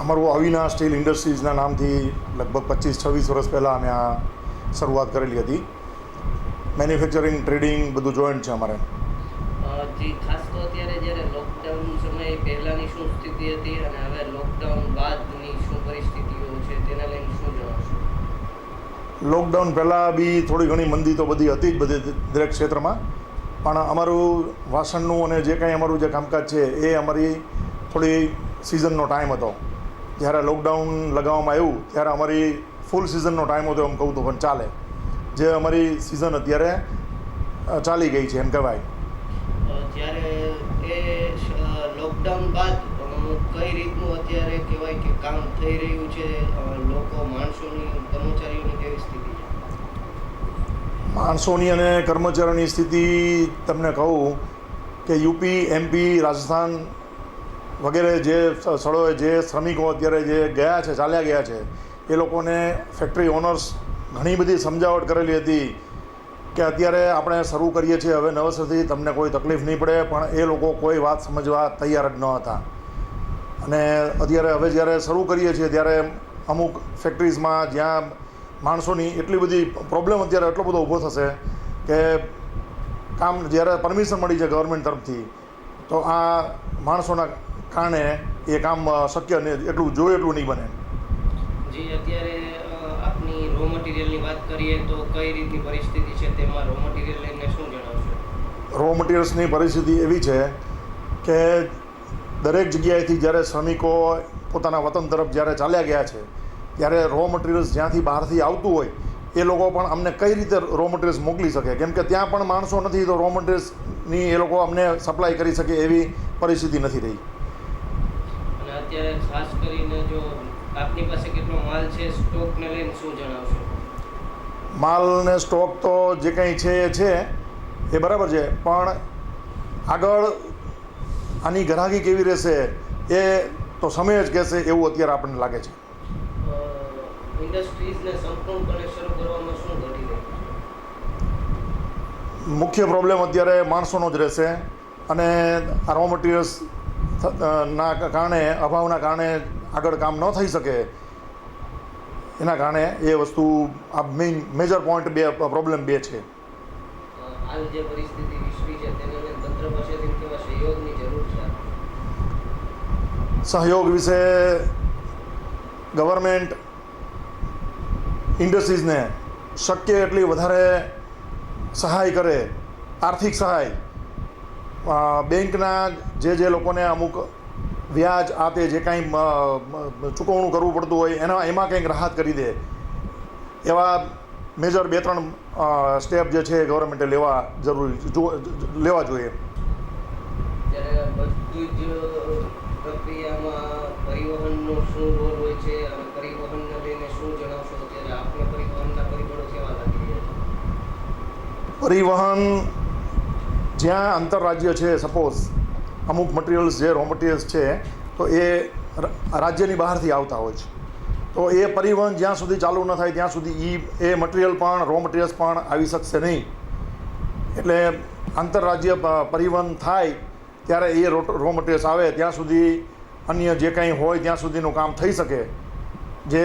અમારું અવિનાશ સ્ટીલ ઇન્ડસ્ટ્રીઝના નામથી લગભગ 25-26 વર્ષ પહેલાં અમે આ શરૂઆત કરેલી હતી. મેન્યુફેક્ચરિંગ, ટ્રેડિંગ બધું જોઈન્ટ છે અમારે. જી, ખાસ તો અત્યારે જ્યારે લોકડાઉન સમય પહેલાંની શું સ્થિતિ હતી અને હવે લોકડાઉન બાદની શું પરિસ્થિતિઓ છે તેને લઈને શું જણાવશો? લોકડાઉન પહેલાં બી થોડી ઘણી મંદી તો બધી હતી જ બધી દરેક ક્ષેત્રમાં, પણ અમારું વાસણનું અને જે કાંઈ અમારું જે કામકાજ છે એ અમારી થોડી સિઝનનો ટાઈમ હતો. જ્યારે લોકડાઉન લગાવવામાં આવ્યું ત્યારે અમારી ફૂલ સિઝનનો ટાઈમ હતો એમ કહું તો પણ ચાલે. જે અમારી સિઝન અત્યારે ચાલી ગઈ છે એમ કહેવાય. જ્યારે એ લોકડાઉન બાદ કઈ રીતનું અત્યારે કહેવાય કે કામ થઈ રહ્યું છે, લોકો માણસોની, કર્મચારીઓની કેવી સ્થિતિ છે? માણસોની અને કર્મચારીઓની સ્થિતિ તમને કહું કે યુપી, એમપી, રાજસ્થાન વગેરે જે સ્થળોએ જે શ્રમિકો અત્યારે જે ગયા છે, ચાલ્યા ગયા છે, એ લોકોને ફેક્ટરી ઓનર્સ ઘણી બધી સમજાવટ કરેલી હતી કે અત્યારે આપણે શરૂ કરીએ છીએ હવે નવેસરથી, તમને કોઈ તકલીફ નહીં પડે, પણ એ લોકો કોઈ વાત સમજવા તૈયાર જ ન હતા. અને અત્યારે હવે જ્યારે શરૂ કરીએ છીએ ત્યારે અમુક ફેક્ટરીઝમાં જ્યાં માણસોની એટલી બધી પ્રોબ્લેમ અત્યારે એટલો બધો ઊભો થશે કે કામ જ્યારે પરમિશન મળી છે ગવર્મેન્ટ તરફથી તો આ માણસોના કારણે એ કામ શક્ય એટલું જોઈએ એટલું નહીં બને. જી, અત્યારે આપની રો મટીરિયલની વાત કરીએ તો કઈ રીતની પરિસ્થિતિ છે, તેમાં રો મટીરિયલ લઈને શું જણાવશો? રો મટીરિયલ્સની પરિસ્થિતિ એવી છે કે દરેક જગ્યાએથી જ્યારે શ્રમિકો પોતાના વતન તરફ જ્યારે ચાલ્યા ગયા છે ત્યારે રો મટીરિયલ્સ જ્યાંથી બહારથી આવતું હોય એ લોકો પણ અમને કઈ રીતે રો મટીરિયલ્સ મોકલી શકે, કેમ કે ત્યાં પણ માણસો નથી તો રો મટીરિયલ્સની એ લોકો અમને સપ્લાય કરી શકે એવી પરિસ્થિતિ નથી રહી. અને અત્યારે ખાસ કરીને જો આપની પાસે કેટલો માલ છે, સ્ટોકને લઈને શું જણાવશો? માલ ને સ્ટોક તો જે કંઈ છે એ બરાબર છે, પણ આગળ આની ગ્રાહકી કેવી રહેશે એ તો સમય જ કહેશે એવું અત્યારે આપણને લાગે છે. ઇન્ડસ્ટ્રીઝને સંપૂર્ણપણે શરૂ કરવામાં શું ઘટી રહ્યું છે? મુખ્ય પ્રોબ્લેમ અત્યારે માણસોનો જ રહેશે અને આ રો મટીરિયલ્સ ના કારણે, અભાવના કારણે આગળ કામ ન થઈ શકે એના કારણે એ વસ્તુ આ મેજર પોઈન્ટ પ્રોબ્લેમ બે છે. હાલ જે પરિસ્થિતિ વિશ્વી છે તેને લઈને તંત્ર પાસેથી કેવા સહયોગની જરૂર છે? સહયોગ વિશે ગવર્મેન્ટ ઇન્ડસ્ટ્રીઝને શક્ય એટલી વધારે સહાય કરે, આર્થિક સહાય, બેંકના જે લોકોને અમુક વ્યાજ આ તે જે કાંઈ ચૂકવણું કરવું પડતું હોય એમાં કંઈક રાહત કરી દે એવા મેજર 2-3 સ્ટેપ જે છે ગવર્મેન્ટે લેવા જોઈએ. ત્યારે બધું જ પ્રક્રિયામાં પરિવહનનો શું રોલ હોય છે અને પરિવહનને લઈને શું જણાવશો? ત્યારે આપણે પરિવહનના પરિબળો કેવા લાગી રહ્યા છે? પરિવહન જ્યાં આંતરરાજ્ય છે, સપોઝ અમુક મટીરિયલ્સ જે રો મટીરિયલ્સ છે તો એ રાજ્યની બહારથી આવતા હોય છે, તો એ પરિવહન જ્યાં સુધી ચાલુ ન થાય ત્યાં સુધી એ મટીરિયલ પણ, રો મટીરિયલ્સ પણ આવી શકશે નહીં. એટલે આંતરરાજ્ય પરિવહન થાય ત્યારે એ રો મટીરિયલ્સ આવે ત્યાં સુધી અન્ય જે કંઈ હોય ત્યાં સુધીનું કામ થઈ શકે. જે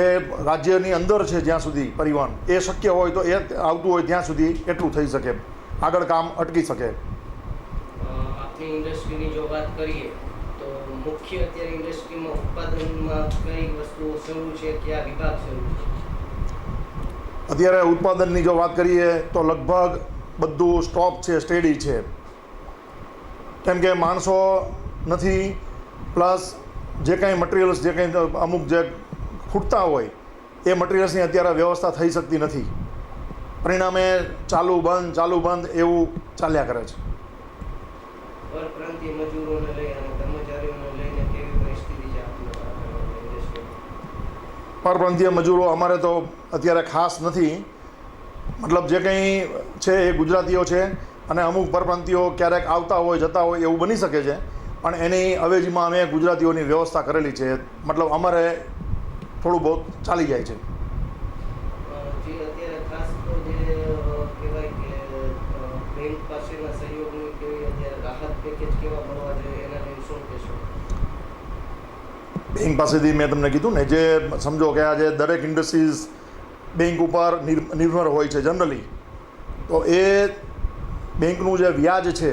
રાજ્યની અંદર છે જ્યાં સુધી પરિવહન એ શક્ય હોય તો એ આવતું હોય ત્યાં સુધી એટલું થઈ શકે, આગળ કામ અટકી શકે. આપની ઇન્ડસ્ટ્રીની જો વાત કરીએ તો મુખ્ય અત્યારે ઇન્ડસ્ટ્રીમાં ઉત્પાદનમાં કઈ વસ્તુઓ શરૂ છે, કયા વિભાગ શરૂ છે? અત્યારે ઉત્પાદનની જો વાત કરીએ તો લગભગ બધું સ્ટોપ છે, સ્ટેડી છે, કેમ કે માણસો નથી, પ્લસ જે કાંઈ મટીરિયલ્સ જે કંઈ અમુક જે ખૂટતા હોય એ મટીરિયલ્સની અત્યારે વ્યવસ્થા થઈ શકતી નથી. પરિણામે ચાલુ બંધ એવું ચાલ્યા કરે છે. પરપ્રાંતીય મજૂરોને લઈને અને કર્મચારીઓને લઈને કેવી પરિસ્થિતિ છે આપણા ઇન્ડસ્ટ્રીમાં? પરપ્રાંતીય મજૂરો અમારે તો અત્યારે ખાસ નથી, મતલબ જે કંઈ છે એ ગુજરાતીઓ છે અને અમુક પરપ્રાંતીયો ક્યારેક આવતા હોય જતા હોય એવું બની શકે છે, પણ એની અવેજીમાં અમે ગુજરાતીઓની વ્યવસ્થા કરેલી છે, મતલબ અમારે થોડું બહુ ચાલી જાય છે. અત્યારે ખાસ તો જે કહેવાય કે બેંક પાસેના સહયોગની કેવી અત્યારે રાહત પેકેજ કેવા મળવા જોઈએ એના લઈને શું કહેશો? બેંક પાસેથી મેં તમને કીધું ને, જે સમજો કે આજે દરેક ઇન્ડસ્ટ્રીઝ બેંક ઉપર નિર્ભર હોય છે જનરલી, તો એ બેંકનું જે વ્યાજ છે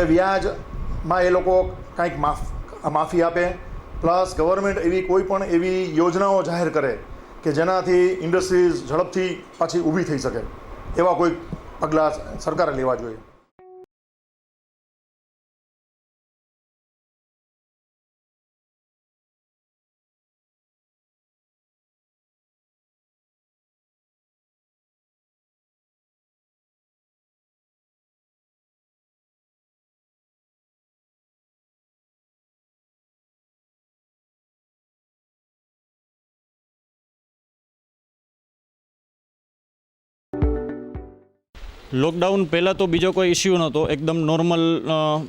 એ વ્યાજમાં એ લોકો કાંઈક માફી આપે, પ્લસ ગવર્મેન્ટ એવી કોઈ પણ એવી યોજનાઓ જાહેર કરે કે જેનાથી ઇન્ડસ્ટ્રીઝ ઝડપથી પાછી ઊભી થઈ શકે, એવા કોઈ પગલાં સરકારે લેવા જોઈએ. લોકડાઉન પહેલાં તો બીજો કોઈ ઇસ્યુ નહોતો, એકદમ નોર્મલ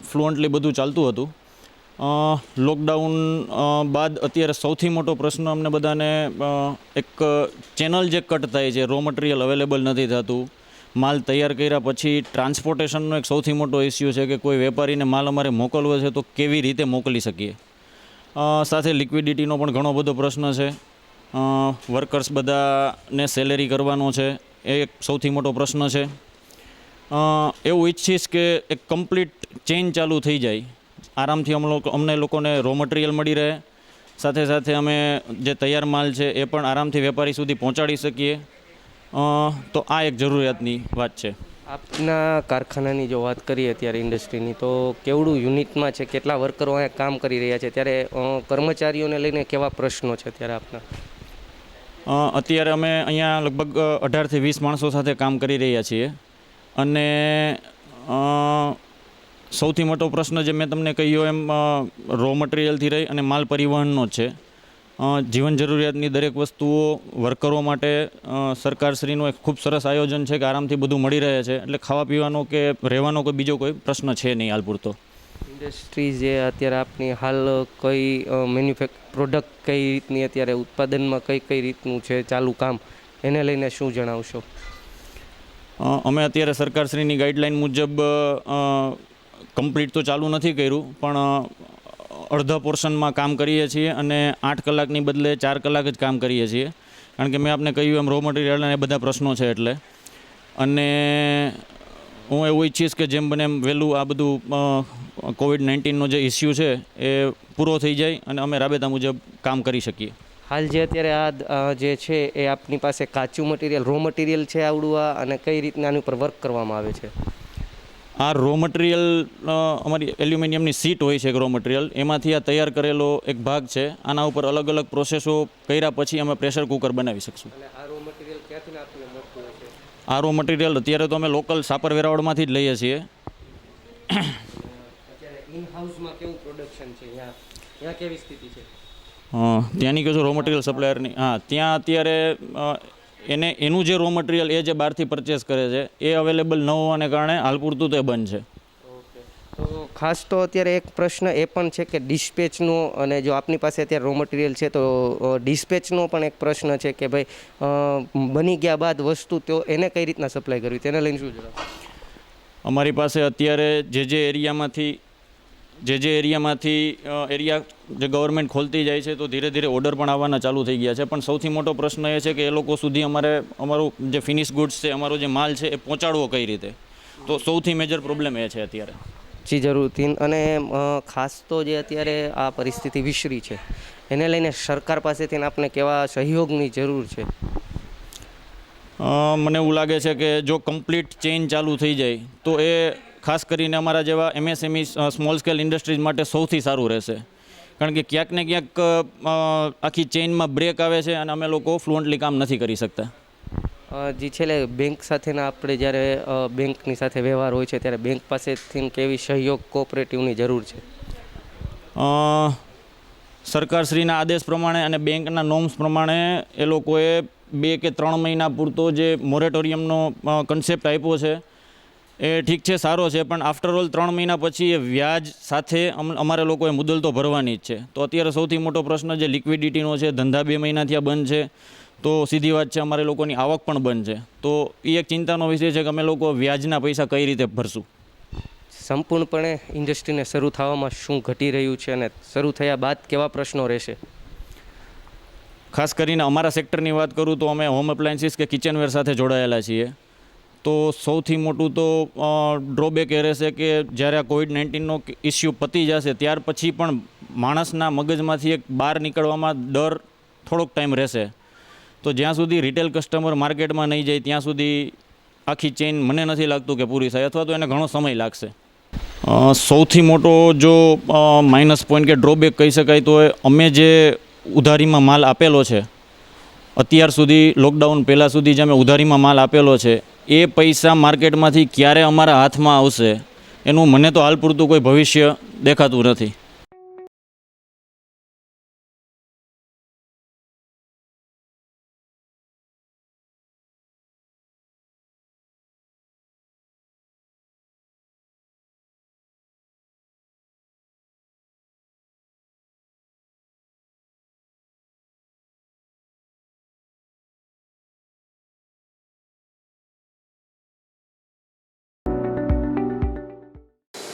ફ્લુઅન્ટલી બધું ચાલતું હતું. લોકડાઉન બાદ અત્યારે સૌથી મોટો પ્રશ્ન અમને બધાને એક ચેનલ જે કટ થાય છે, રો મટીરિયલ અવેલેબલ નથી થતું, માલ તૈયાર કર્યા પછી ટ્રાન્સપોર્ટેશનનો એક સૌથી મોટો ઇસ્યુ છે કે કોઈ વેપારીને માલ અમારે મોકલવો છે તો કેવી રીતે મોકલી શકીએ. સાથે લિક્વિડિટીનો પણ ઘણો બધો પ્રશ્ન છે. વર્કર્સ બધાને સેલેરી કરવાનો છે, એ એક સૌથી મોટો પ્રશ્ન છે. એવું ઈચ્છીશ કે એક કમ્પ્લીટ ચેઇન ચાલુ થઈ જાય, આરામથી અમને લોકોને રો મટીરિયલ મળી રહે, સાથે સાથે અમે જે તૈયાર માલ છે એ પણ આરામથી વેપારી સુધી પહોંચાડી શકીએ. તો આ એક જરૂરિયાતની વાત છે. આપના કારખાનાની જો વાત કરીએ અત્યારે ઇન્ડસ્ટ્રીની, તો કેવડું યુનિટમાં છે, કેટલા વર્કરો અહીંયા કામ કરી રહ્યા છે, ત્યારે કર્મચારીઓને લઈને કેવા પ્રશ્નો છે અત્યારે આપના? અત્યારે અમે અહીંયા લગભગ 18થી 20 માણસો સાથે કામ કરી રહ્યા છીએ. અને સૌથી મોટો પ્રશ્ન જે મેં તમને કહ્યું એમ રો મટીરિયલથી રહી અને માલ પરિવહનનો જ છે. જીવન જરૂરિયાતની દરેક વસ્તુઓ વર્કરો માટે સરકારશ્રીનું એક ખૂબ સરસ આયોજન છે કે આરામથી બધું મળી રહે છે, એટલે ખાવા પીવાનો કે રહેવાનો કોઈ બીજો કોઈ પ્રશ્ન છે નહીં હાલ પૂરતો. ઇન્ડસ્ટ્રી જે અત્યારે આપની હાલ કઈ પ્રોડક્ટ કઈ રીતની અત્યારે ઉત્પાદનમાં કઈ રીતનું છે ચાલુ કામ, એને લઈને શું જણાવશો? અમે અત્યારે સરકારશ્રીની ગાઈડલાઇન મુજબ કમ્પ્લીટ તો ચાલુ નથી કર્યું, પણ અડધા પોર્શનમાં કામ કરીએ છીએ અને 8 કલાકની બદલે 4 કલાક જ કામ કરીએ છીએ, કારણ કે મેં આપને કહ્યું એમ રો મટીરિયલ અને એ બધા પ્રશ્નો છે એટલે. અને હું એવું ઈચ્છીશ કે જેમ બને એમ વહેલું આ બધું કોવિડ-19નો જે ઇસ્યુ છે એ પૂરો થઈ જાય અને અમે રાબેતા મુજબ કામ કરી શકીએ. હાલ જે અત્યારે આ જે છે એ આપની પાસે કાચું મટીરિયલ, રો મટીરિયલ છે આવડું આ, અને કઈ રીતના આની ઉપર વર્ક કરવામાં આવે છે? આ રો મટીરિયલ અમારી એલ્યુમિનિયમની સીટ હોય છે, એક રો મટીરિયલ, એમાંથી આ તૈયાર કરેલો એક ભાગ છે. આના ઉપર અલગ અલગ પ્રોસેસો કર્યા પછી અમે પ્રેશર કુકર બનાવી શકશું. આ રો મટીરિયલ ક્યાંથી આપને મળતું હોય છે? આ રો મટીરિયલ અત્યારે તો અમે લોકલ સાપર વેરાવળમાંથી જ લઈએ છીએ. અત્યારે ઇન હાઉસમાં કેવું પ્રોડક્શન છે, ત્યાં કેવી સ્થિતિ છે? ત્યાંની કહો છો રો મટીરિયલ સપ્લાયરની? હા, ત્યાં અત્યારે એનું જે રો મટીરિયલ એ જે બહારથી પરચેસ કરે છે એ અવેલેબલ ન હોવાને કારણે હાલ પૂરતું તો એ બંધ છે. ઓકે, તો ખાસ તો અત્યારે એક પ્રશ્ન એ પણ છે કે ડિસ્પેચનો, અને જો આપની પાસે અત્યારે રો મટીરિયલ છે તો ડિસ્પેચનો પણ એક પ્રશ્ન છે કે ભાઈ બની ગયા બાદ વસ્તુ તો એને કઈ રીતના સપ્લાય કરવી, તેને લઈને શું જણાવો? અમારી પાસે અત્યારે જે એરિયામાંથી એરિયા જે ગવર્મેન્ટ ખોલતી જાય છે તો ધીરે ધીરે ઓર્ડર પણ આવવાના ચાલુ થઈ ગયા છે, પણ સૌથી મોટો પ્રશ્ન એ છે કે એ લોકો સુધી અમારું જે ફિનિશ ગુડ્સ છે, અમારો જે માલ છે એ પહોંચાડવો કઈ રીતે, તો સૌથી મેજર પ્રોબ્લેમ એ છે અત્યારે. જી જરૂરથી. અને ખાસ તો જે અત્યારે આ પરિસ્થિતિ વિસરી છે એને લઈને સરકાર પાસેથી આપણે કેવા સહયોગની જરૂર છે? મને એવું લાગે છે કે જો કમ્પ્લીટ ચેઇન ચાલુ થઈ જાય તો એ ખાસ કરીને અમારા જેવા MSME સ્મોલ સ્કેલ ઇન્ડસ્ટ્રીઝ માટે સૌથી સારું રહેશે, કારણ કે ક્યાંક ને ક્યાંક આખી ચેઇનમાં બ્રેક આવે છે અને અમે લોકો ફ્લુઅન્ટલી કામ નથી કરી શકતા. જી છેલ્લે બેંક સાથેના આપણે જ્યારે બેંકની સાથે વ્યવહાર હોય છે ત્યારે બેંક પાસેથી કેવી સહયોગ કોઓપરેટિવની જરૂર છે? સરકારશ્રીના આદેશ પ્રમાણે અને બેંકના નોર્મ્સ પ્રમાણે એ લોકોએ 2 કે 3 મહિના પૂરતો જે મોરેટોરિયમનો કન્સેપ્ટ આપ્યો છે એ ઠીક છે, સારો છે, પણ આફ્ટર ઓલ 3 મહિના પછી એ વ્યાજ સાથે અમારે લોકોએ મુદ્દલ તો ભરવાની જ છે. તો અત્યારે સૌથી મોટો પ્રશ્ન જે લિક્વિડિટીનો છે, ધંધા 2 મહિનાથી આ બંધ છે, તો સીધી વાત છે અમારે લોકોની આવક પણ બંધ છે, તો એ એક ચિંતાનો વિષય છે કે અમે લોકો વ્યાજના પૈસા કઈ રીતે ભરશું. સંપૂર્ણપણે ઇન્ડસ્ટ્રીને શરૂ થવામાં શું ઘટી રહ્યું છે અને શરૂ થયા બાદ કેવા પ્રશ્નો રહેશે? ખાસ કરીને અમારા સેક્ટરની વાત કરું તો અમે હોમ એપ્લાયન્સીસ કે કિચનવેર સાથે જોડાયેલા છીએ. તો સૌથી મોટું તો ડ્રોબેક એ રહેશે કે જ્યારે આ કોવિડ-19નો ઇસ્યુ પતી જશે ત્યાર પછી પણ માણસના મગજમાંથી એક બહાર નીકળવામાં ડર થોડોક ટાઈમ રહેશે. તો જ્યાં સુધી રિટેલ કસ્ટમર માર્કેટમાં નહીં જાય ત્યાં સુધી આખી ચેઇન મને નથી લાગતું કે પૂરી થાય, અથવા તો એને ઘણો સમય લાગશે. સૌથી મોટો જો માઇનસ પોઈન્ટ કે ડ્રોબેક કહી શકાય તો અમે જે ઉધારીમાં માલ આપેલો છે, અત્યાર સુધી લોકડાઉન પહેલાં સુધી જે અમે ઉધારીમાં માલ આપેલો છે એ પૈસા માર્કેટમાંથી ક્યારે અમારા હાથમાં આવશે એનું મને તો હાલ પૂરતું કોઈ ભવિષ્ય દેખાતું નથી.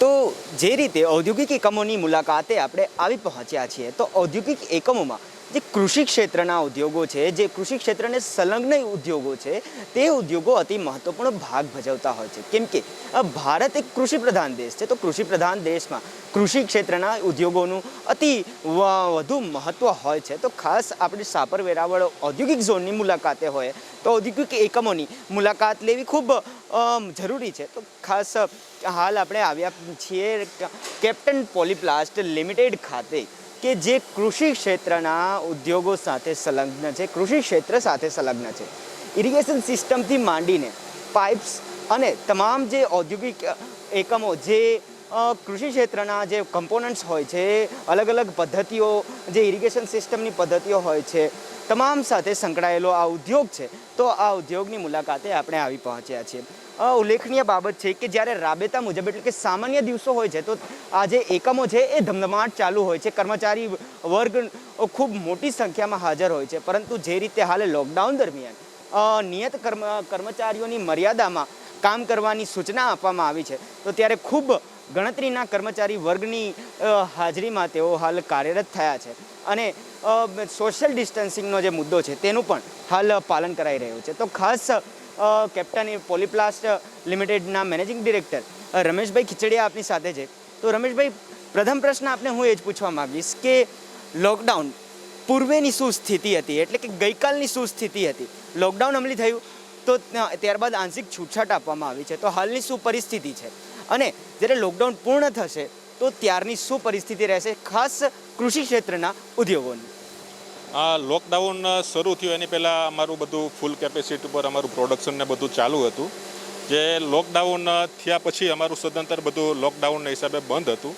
તો જે રીતે ઔદ્યોગિક એકમોની મુલાકાતે આપણે આવી પહોંચ્યા છીએ, તો ઔદ્યોગિક એકમોમાં જે કૃષિ ક્ષેત્રના ઉદ્યોગો છે, જે કૃષિ ક્ષેત્રને સંલગ્ન ઉદ્યોગો છે, તે ઉદ્યોગો અતિ મહત્વપૂર્ણ ભાગ ભજવતા હોય છે. કેમ કે ભારત એક કૃષિ પ્રધાન દેશ છે, તો કૃષિ પ્રધાન દેશમાં કૃષિ ક્ષેત્રના ઉદ્યોગોનું અતિ વધુ મહત્વ હોય છે. તો ખાસ આપણે સાપર વેરાવળ ઔદ્યોગિક ઝોનની મુલાકાતે હોય તો ઔદ્યોગિક એકમોની મુલાકાત લેવી ખૂબ જરૂરી છે. તો ખાસ હાલ આપણે આવ્યા છીએ કેપ્ટન પોલીપ્લાસ્ટ લિમિટેડ ખાતે, કે જે કૃષિ ક્ષેત્રના ઉદ્યોગો સાથે સંલગ્ન છે, કૃષિ ક્ષેત્ર સાથે સંલગ્ન છે. ઇરિગેશન સિસ્ટમથી માંડીને પાઇપ્સ અને તમામ જે ઔદ્યોગિક એકમો, જે કૃષિ ક્ષેત્રના જે કમ્પોનન્ટ્સ હોય છે, અલગ અલગ પદ્ધતિઓ, જે ઇરિગેશન સિસ્ટમની પદ્ધતિઓ હોય છે, તમામ સાથે સંકળાયેલો આ ઉદ્યોગ છે. તો આ ઉદ્યોગની મુલાકાતે આપણે આવી પહોંચ્યા છીએ. ઉલ્લેખનીય બાબત છે કે જ્યારે રાબેતા મુજબ એટલે કે સામાન્ય દિવસો હોય છે તો આ જે એકમો છે એ ધમધમાટ ચાલુ હોય છે, કર્મચારી વર્ગ ખૂબ મોટી સંખ્યામાં હાજર હોય છે. પરંતુ જે રીતે હાલે લોકડાઉન દરમિયાન નિયત કર્મચારીઓની મર્યાદામાં કામ કરવાની સૂચના આપવામાં આવી છે, તો ત્યારે ખૂબ ગણતરીના કર્મચારી વર્ગની હાજરીમાં તેઓ હાલ કાર્યરત થયા છે અને સોશિયલ ડિસ્ટન્સિંગનો જે મુદ્દો છે તેનું પણ હાલ પાલન કરાઈ રહ્યું છે. તો ખાસ કેપ્ટન પોલીપ્લાસ્ટ લિમિટેડના મેનેજિંગ ડિરેક્ટર રમેશભાઈ ખીચડીયા આપની સાથે છે. તો રમેશભાઈ, પ્રથમ પ્રશ્ન આપને હું એ જ પૂછવા માંગીશ કે લોકડાઉન પૂર્વેની શું સ્થિતિ હતી, એટલે કે ગઈકાલની શું સ્થિતિ હતી? લોકડાઉન અમલી થયું તો ત્યારબાદ આંશિક છૂટછાટ આપવામાં આવી છે, તો હાલની શું પરિસ્થિતિ છે? અને જ્યારે લોકડાઉન પૂર્ણ થશે તો ત્યારની શું પરિસ્થિતિ રહેશે, ખાસ કૃષિ ક્ષેત્રના ઉદ્યોગોની? આ લોકડાઉન શરૂ થયું એની પહેલાં અમારું બધું ફૂલ કેપેસિટી પર અમારું પ્રોડક્શન ને બધું ચાલુ હતું. જે લોકડાઉન થયા પછી અમારું સદંતર બધું લોકડાઉનના હિસાબે બંધ હતું.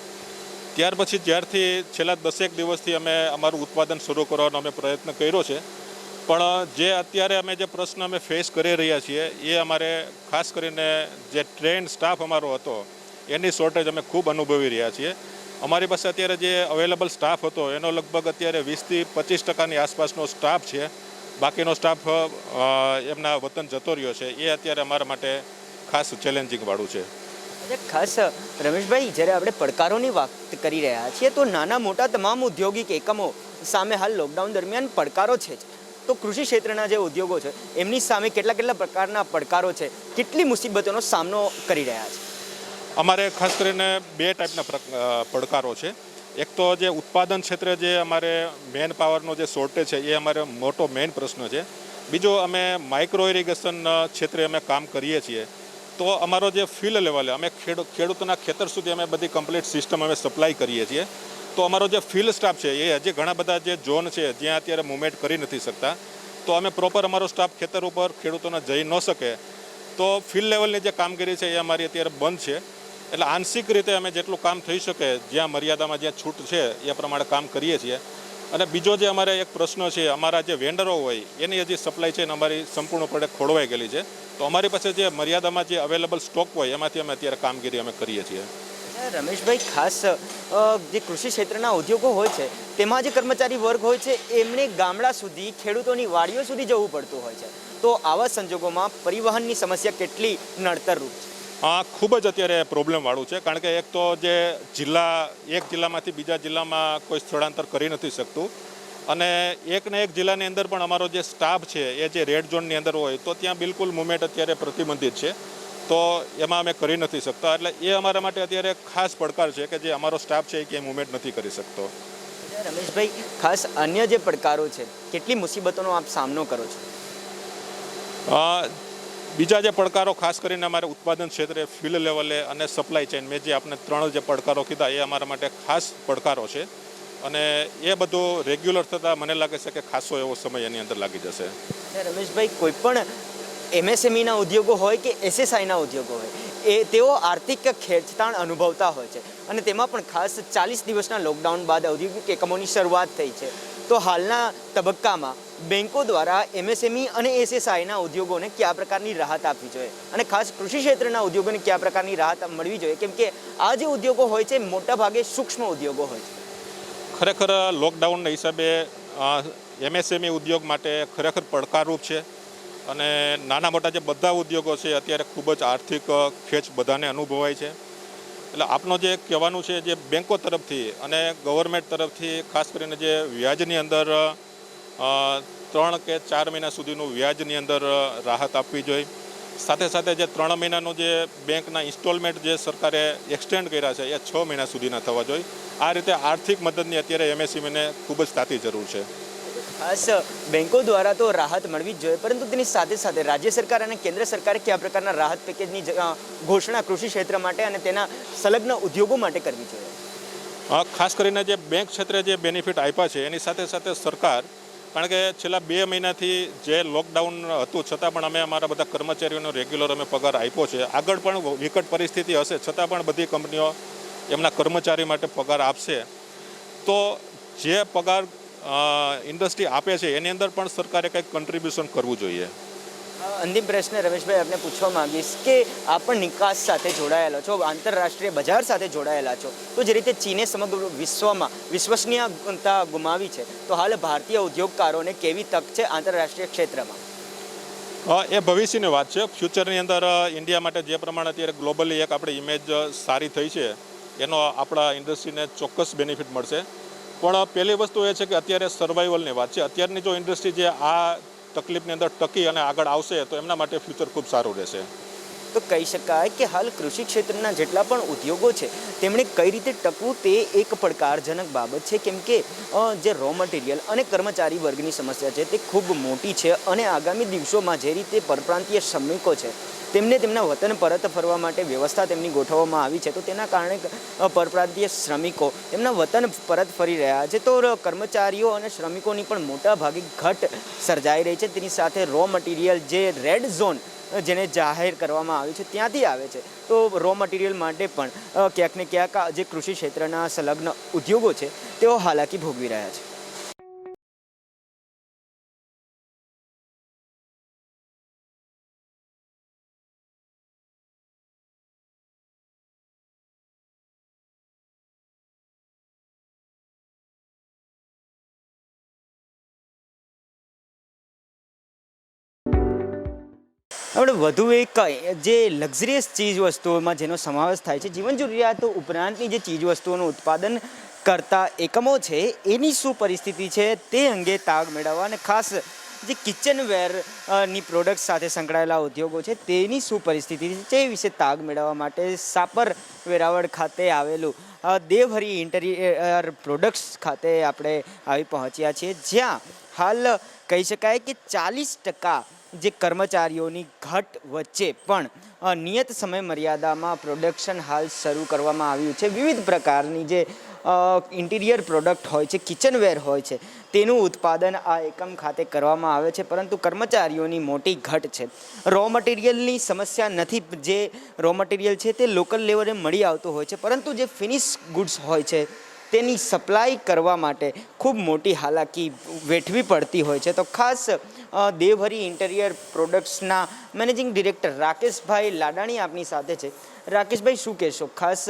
ત્યાર પછી જ્યારથી છેલ્લા 10 દિવસથી અમે અમારું ઉત્પાદન શરૂ કરવાનો અમે પ્રયત્ન કર્યો છે. પણ જે અત્યારે અમે જે પ્રશ્ન અમે ફેસ કરી રહ્યા છીએ એ અમારે ખાસ કરીને જે ટ્રેન્ડ સ્ટાફ અમારો હતો એની શોર્ટેજ અમે ખૂબ અનુભવી રહ્યા છીએ. અમારી પાસે અત્યારે જે અવેલેબલ સ્ટાફ હતો એનો લગભગ અત્યારે 20-25% આસપાસનો સ્ટાફ છે. બાકીનો સ્ટાફ એમના વતન જતો રહ્યો છે. એ અત્યારે અમારા માટે ખાસ ચેલેન્જિંગ વાળું છે. ખાસ રમેશભાઈ, જ્યારે આપણે પડકારોની વાત કરી રહ્યા છીએ તો નાના મોટા તમામ ઔદ્યોગિક એકમો સામે હાલ લોકડાઉન દરમિયાન પડકારો છે જ. તો કૃષિ ક્ષેત્રના જે ઉદ્યોગો છે એમની સામે કેટલા પ્રકારના પડકારો છે, કેટલી મુસીબતોનો સામનો કરી રહ્યા છે? અમારે ખાસ કરીને 2 ટાઈપના પડકારો છે. એક તો જે ઉત્પાદન ક્ષેત્રે જે અમારે મેન પાવરનો જે શોર્ટેજ છે એ અમારે મોટો મેઇન પ્રશ્ન છે. બીજો, અમે માઇક્રો ઇરિગેશન ક્ષેત્રે અમે કામ કરીએ છીએ તો અમારો જે ફિલ્ડ લેવલે અમે ખેડૂતોના ખેતર સુધી અમે બધી કમ્પ્લીટ સિસ્ટમ અમે સપ્લાય કરીએ છીએ. તો અમારો જે ફિલ્ડ સ્ટાફ છે એ હજી ઘણા બધા જે ઝોન છે જ્યાં અત્યારે મુવમેન્ટ કરી નથી શકતા, તો અમે પ્રોપર અમારો સ્ટાફ ખેતર ઉપર ખેડૂતોને જઈ ન શકે તો ફિલ્ડ લેવલની જે કામગીરી છે એ અમારી અત્યારે બંધ છે. એટલે આંશિક રીતે અમે જેટલું કામ થઈ શકે જ્યાં મર્યાદામાં જ્યાં છૂટ છે એ પ્રમાણે કામ કરીએ છીએ. અને બીજો જે અમારે એક પ્રશ્ન છે, અમારા જે વેન્ડરો હોય એની હજી સપ્લાય ચેન અમારી સંપૂર્ણપણે ખોળવાઈ ગયેલી છે. તો અમારી પાસે જે મર્યાદામાં જે અવેલેબલ સ્ટોક હોય એમાંથી અમે અત્યારે કામગીરી અમે કરીએ છીએ. રમેશભાઈ, ખાસ જે કૃષિ ક્ષેત્રના ઉદ્યોગો હોય છે તેમાં જે કર્મચારી વર્ગ હોય છે એમને ગામડા સુધી, ખેડૂતોની વાડીઓ સુધી જવું પડતું હોય છે. તો આવા સંજોગોમાં પરિવહનની સમસ્યા કેટલી નડતરરૂપ છે? ખૂબ જ અત્યારે પ્રોબ્લેમવાળું છે, કારણ કે એક તો જે એક જિલ્લામાંથી બીજા જિલ્લામાં કોઈ સ્થળાંતર કરી નથી શકતું, અને એકને એક જિલ્લાની અંદર પણ અમારો જે સ્ટાફ છે એ જે રેડ ઝોનની અંદર હોય તો ત્યાં બિલકુલ મુવમેન્ટ અત્યારે પ્રતિબંધિત છે, તો એમાં અમે કરી નથી શકતા. એટલે એ અમારા માટે અત્યારે ખાસ પડકાર છે કે જે અમારો સ્ટાફ છે એ ક્યાંય મુવમેન્ટ નથી કરી શકતો. રમેશભાઈ, ખાસ અન્ય જે પડકારો છે, કેટલી મુસીબતોનો આપ સામનો કરો છો? બીજા જે પડકારો ખાસ કરીને અમારે ઉત્પાદન ક્ષેત્રે, ફિલ્ડ લેવલે અને સપ્લાય ચેઇન, મેં જે આપણે 3 જે પડકારો કીધા એ અમારા માટે ખાસ પડકારો છે, અને એ બધું રેગ્યુલર થતાં મને લાગે છે કે ખાસો એવો સમય એની અંદર લાગી જશે. રમેશભાઈ, કોઈ પણ MSMEના ઉદ્યોગો હોય કે SSIના ઉદ્યોગો હોય, તેઓ આર્થિક ખેંચતાણ અનુભવતા હોય છે, અને તેમાં પણ ખાસ 40 દિવસના લોકડાઉન બાદ ઔદ્યોગિક એકમોની શરૂઆત થઈ છે. તો હાલના તબક્કામાં બેન્કો દ્વારા MSME અને SSIના ઉદ્યોગોને કયા પ્રકારની રાહત આપવી જોઈએ, અને ખાસ કૃષિ ક્ષેત્રના ઉદ્યોગોને કયા પ્રકારની રાહત મળવી જોઈએ, કેમ કે આ જે ઉદ્યોગો હોય છે મોટા ભાગે સૂક્ષ્મ ઉદ્યોગો હોય છે? ખરેખર લોકડાઉનના હિસાબે MSME ઉદ્યોગ માટે ખરેખર પડકારરૂપ છે, અને નાના મોટા જે બધા ઉદ્યોગો છે અત્યારે ખૂબ જ આર્થિક ખેંચ બધાને અનુભવાય છે. એટલે આપનો જે કહેવાનું છે, જે બેન્કો તરફથી અને ગવર્મેન્ટ તરફથી ખાસ કરીને જે વ્યાજની અંદર 3 કે 4 મહિના સુધીનું વ્યાજની અંદર રાહત આપવી જોઈએ. સાથે સાથે જે 3 મહિનાનું જે બેંકના ઇન્સ્ટોલમેન્ટ જે સરકારે એક્સટેન્ડ કર્યા છે એ 6 મહિના સુધીના થવા જોઈએ. આ રીતે આર્થિક મદદની અત્યારે MSMEને ખૂબ જ તાતી જરૂર છે. ખાસ બેન્કો દ્વારા તો રાહત મળવી જ જોઈએ, પરંતુ તેની સાથે સાથે રાજ્ય સરકાર અને કેન્દ્ર સરકારે કયા પ્રકારના રાહત પેકેજની ઘોષણા કૃષિ ક્ષેત્ર માટે અને તેના સંલગ્ન ઉદ્યોગો માટે કરવી જોઈએ? ખાસ કરીને જે બેંક ક્ષેત્રે જે બેનિફિટ આપ્યા છે એની સાથે સાથે સરકાર, કારણ કે છેલ્લા 2 મહિનાથી જે લોકડાઉન હતું છતાં પણ અમે અમારા બધા કર્મચારીઓનો રેગ્યુલર અમે પગાર આપ્યો છે. આગળ પણ વિકટ પરિસ્થિતિ હશે છતાં પણ બધી કંપનીઓ એમના કર્મચારી માટે પગાર આપશે. તો જે પગાર ઇન્ડસ્ટ્રી આપે છે એની અંદર પણ સરકારે કંઈક કન્ટ્રીબ્યુશન કરવું જોઈએ. અંતિમ પ્રશ્ન રમેશભાઈ આપને પૂછવા માંગીશ કે આપ પણ નિકાસ સાથે જોડાયેલા છો, આંતરરાષ્ટ્રીય બજાર સાથે જોડાયેલા છો, તો જે રીતે ચીને સમગ્ર વિશ્વમાં વિશ્વસનીયતા ગુમાવી છે, તો હાલ ભારતીય ઉદ્યોગકારોને કેવી તક છે આંતરરાષ્ટ્રીય ક્ષેત્રમાં? એ ભવિષ્યની વાત છે. ફ્યુચરની અંદર ઇન્ડિયા માટે જે પ્રમાણે અત્યારે ગ્લોબલી એક આપણી ઇમેજ સારી થઈ છે એનો આપણા ઇન્ડસ્ટ્રીને ચોક્કસ બેનિફિટ મળશે. પણ પહેલી વસ્તુ એ છે કે અત્યારે સર્વાઈવલની વાત છે. અત્યારની જો ઇન્ડસ્ટ્રી જે આ તકલીફની અંદર ટકી અને આગળ આવશે તો એમના માટે ફ્યુચર ખૂબ સારું રહેશે. તો કહી શકાય કે હાલ કૃષિ ક્ષેત્રના જેટલા પણ ઉદ્યોગો છે તેમણે કઈ રીતે ટકવું તે એક પડકારજનક બાબત છે, કેમ કે જે રો મટીરિયલ અને કર્મચારી વર્ગની સમસ્યા છે તે ખૂબ મોટી છે, અને આગામી દિવસોમાં જે રીતે પરપ્રાંતીય શ્રમિકો છે તેમને તેમના વતન પરત ફરવા માટે વ્યવસ્થા તેમની ગોઠવવામાં આવી છે, તો તેના કારણે પરપ્રાંતીય શ્રમિકો તેમના વતન પરત ફરી રહ્યા છે, તો કર્મચારીઓ અને શ્રમિકોની પણ મોટા ભાગે ઘટ સર્જાઈ રહી છે. તેની સાથે રો મટીરિયલ જે રેડ ઝોન જેને જાહેર કરવામાં આવ્યું છે ત્યાંથી આવે છે, તો રો મટીરિયલ માટે પણ ક્યાંક ને ક્યાંક જે કૃષિ ક્ષેત્રના સંલગ્ન ઉદ્યોગો છે તેઓ હાલાકી ભોગવી રહ્યા છે. આપણે વધુ એક જે લક્ઝરિયસ ચીજ વસ્તુઓમાં જેનો સમાવેશ થાય છે, જીવન જરૂરિયાતો ઉપરાંતની જે ચીજ વસ્તુઓનું ઉત્પાદન કરતા એકમો છે એની શું પરિસ્થિતિ છે તે અંગે તાગ મેળવવા, અને ખાસ જે કિચનવેરની પ્રોડક્ટ સાથે સંકળાયેલા ઉદ્યોગો છે તેની શું પરિસ્થિતિ છે તે વિશે તાગ મેળવવા માટે સાપર વેરાવળ ખાતે આવેલું દેવહરી ઇન્ટિરિયર પ્રોડક્ટ્સ ખાતે આપણે આવી પહોંચ્યા છીએ, જ્યાં હાલ કહી શકાય કે 40% જે કર્મચારીઓની ઘટ વચ્ચે પણ નિયત સમય મર્યાદામાં પ્રોડક્શન હાલ શરૂ કરવામાં આવ્યું છે. વિવિધ પ્રકારની જે ઇન્ટિરિયર પ્રોડક્ટ હોય છે, કિચનવેર હોય છે, તેનું ઉત્પાદન આ એકમ ખાતે કરવામાં આવે છે, પરંતુ કર્મચારીઓની મોટી ઘટ છે. રો મટીરિયલની સમસ્યા નથી, જે રો મટીરિયલ છે તે લોકલ લેવલે મળી આવતું હોય છે, પરંતુ જે ફિનિશ ગુડ્સ હોય છે તેની સપ્લાય કરવા માટે ખૂબ મોટી હાલાકી વેઠવી પડતી હોય છે. તો ખાસ દેવહરી ઇન્ટિરિયર પ્રોડક્ટ્સના મેનેજિંગ ડિરેક્ટર રાકેશભાઈ લાડાણી આપની સાથે છે. રાકેશભાઈ, શું કહેશો? ખાસ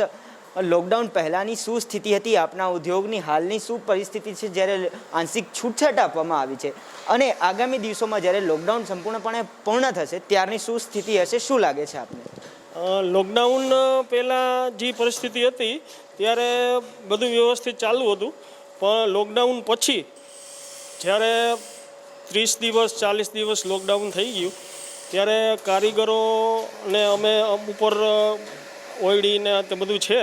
લોકડાઉન પહેલાંની શું સ્થિતિ હતી આપના ઉદ્યોગની, હાલની શું પરિસ્થિતિ છે જ્યારે આંશિક છૂટછાટ આપવામાં આવી છે, અને આગામી દિવસોમાં જ્યારે લોકડાઉન સંપૂર્ણપણે પૂર્ણ થશે ત્યારની શું સ્થિતિ હશે, શું લાગે છે આપને? લોકડાઉન પહેલાં જે પરિસ્થિતિ હતી ત્યારે બધું વ્યવસ્થિત ચાલુ હતું, પણ લોકડાઉન પછી જ્યારે 30 દિવસ 40 દિવસ લોકડાઉન થઈ ગયું ત્યારે કારીગરોને અમે ઉપર ઓયડીને તે બધું છે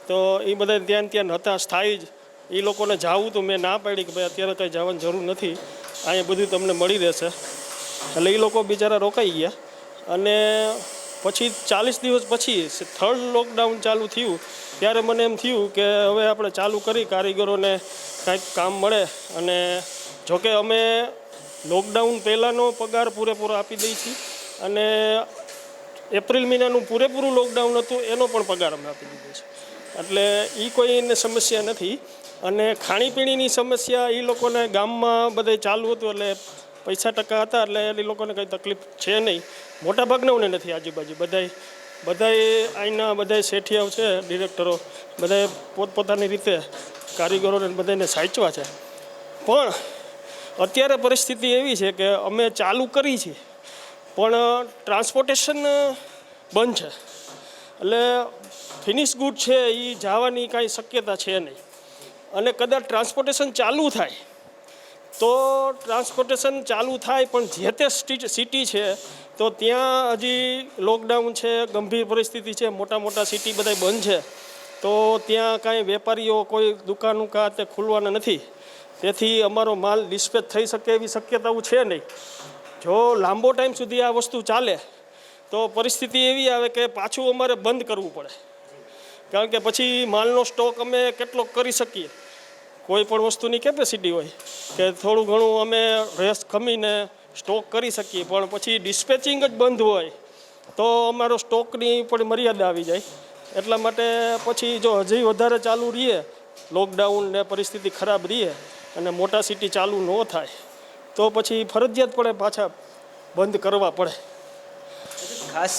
તો એ બધા ત્યાં હતા સ્થાયી જ. એ લોકોને જવું તો મેં ના પાડી કે ભાઈ અત્યારે કંઈ જવાની જરૂર નથી, અહીંયા બધું તમને મળી રહેશે. એટલે એ લોકો બિચારા રોકાઈ ગયા. અને પછી 40 દિવસ પછી 3rd લોકડાઉન ચાલુ થયું ત્યારે મને એમ થયું કે હવે આપણે ચાલુ કરી કારીગરોને કાંઈક કામ મળે. અને જોકે અમે લોકડાઉન પહેલાંનો પગાર પૂરેપૂરો આપી દઈએ છીએ અને એપ્રિલ મહિનાનું પૂરેપૂરું લોકડાઉન હતું એનો પણ પગાર અમે આપી દીધો છે. એટલે એ કોઈને સમસ્યા નથી. અને ખાણીપીણીની સમસ્યા એ લોકોને ગામમાં બધે ચાલુ હતું એટલે પૈસા ટકા હતા એટલે એ લોકોને કંઈ તકલીફ છે નહીં. મોટાભાગનાઓને નથી. આજુબાજુ બધાએ અહીંના બધાએ શેઠિયાઓ છે ડિરેક્ટરો બધાએ પોતપોતાની રીતે કારીગરોને બધાને સાચવા છે. પણ અત્યારે પરિસ્થિતિ એવી છે કે અમે ચાલુ કરી છીએ પણ ટ્રાન્સપોર્ટેશન બંધ છે. એટલે ફિનિશ ગુડ છે એ જવાની કાંઈ શક્યતા છે નહીં. અને કદાચ ટ્રાન્સપોર્ટેશન ચાલુ થાય તો ટ્રાન્સપોર્ટેશન ચાલુ થાય પણ જે તે સિટી છે તો ત્યાં હજી લોકડાઉન છે, ગંભીર પરિસ્થિતિ છે, મોટા સિટી બધા બંધ છે તો ત્યાં કાંઈ વેપારીઓ કોઈ દુકાનો તે ખુલવાના નથી. તેથી અમારો માલ ડિસ્પેચ થઈ શકે એવી શક્યતાઓ છે નહીં. જો લાંબો ટાઈમ સુધી આ વસ્તુ ચાલે તો પરિસ્થિતિ એવી આવે કે પાછું અમારે બંધ કરવું પડે. કારણ કે પછી માલનો સ્ટોક અમે કેટલો કરી શકીએ. કોઈ પણ વસ્તુની કેપેસિટી હોય કે થોડું ઘણું અમે રેસ ખમીને સ્ટોક કરી શકીએ, પણ પછી ડિસ્પેચિંગ જ બંધ હોય તો અમારો સ્ટોકની પણ મર્યાદા આવી જાય. એટલા માટે પછી જો હજી વધારે ચાલુ રહીએ લોકડાઉન ને પરિસ્થિતિ ખરાબ રહીએ અને મોટા સિટી ચાલુ ન થાય તો પછી ફરજિયાત પડે પાછા બંધ કરવા પડે. ખાસ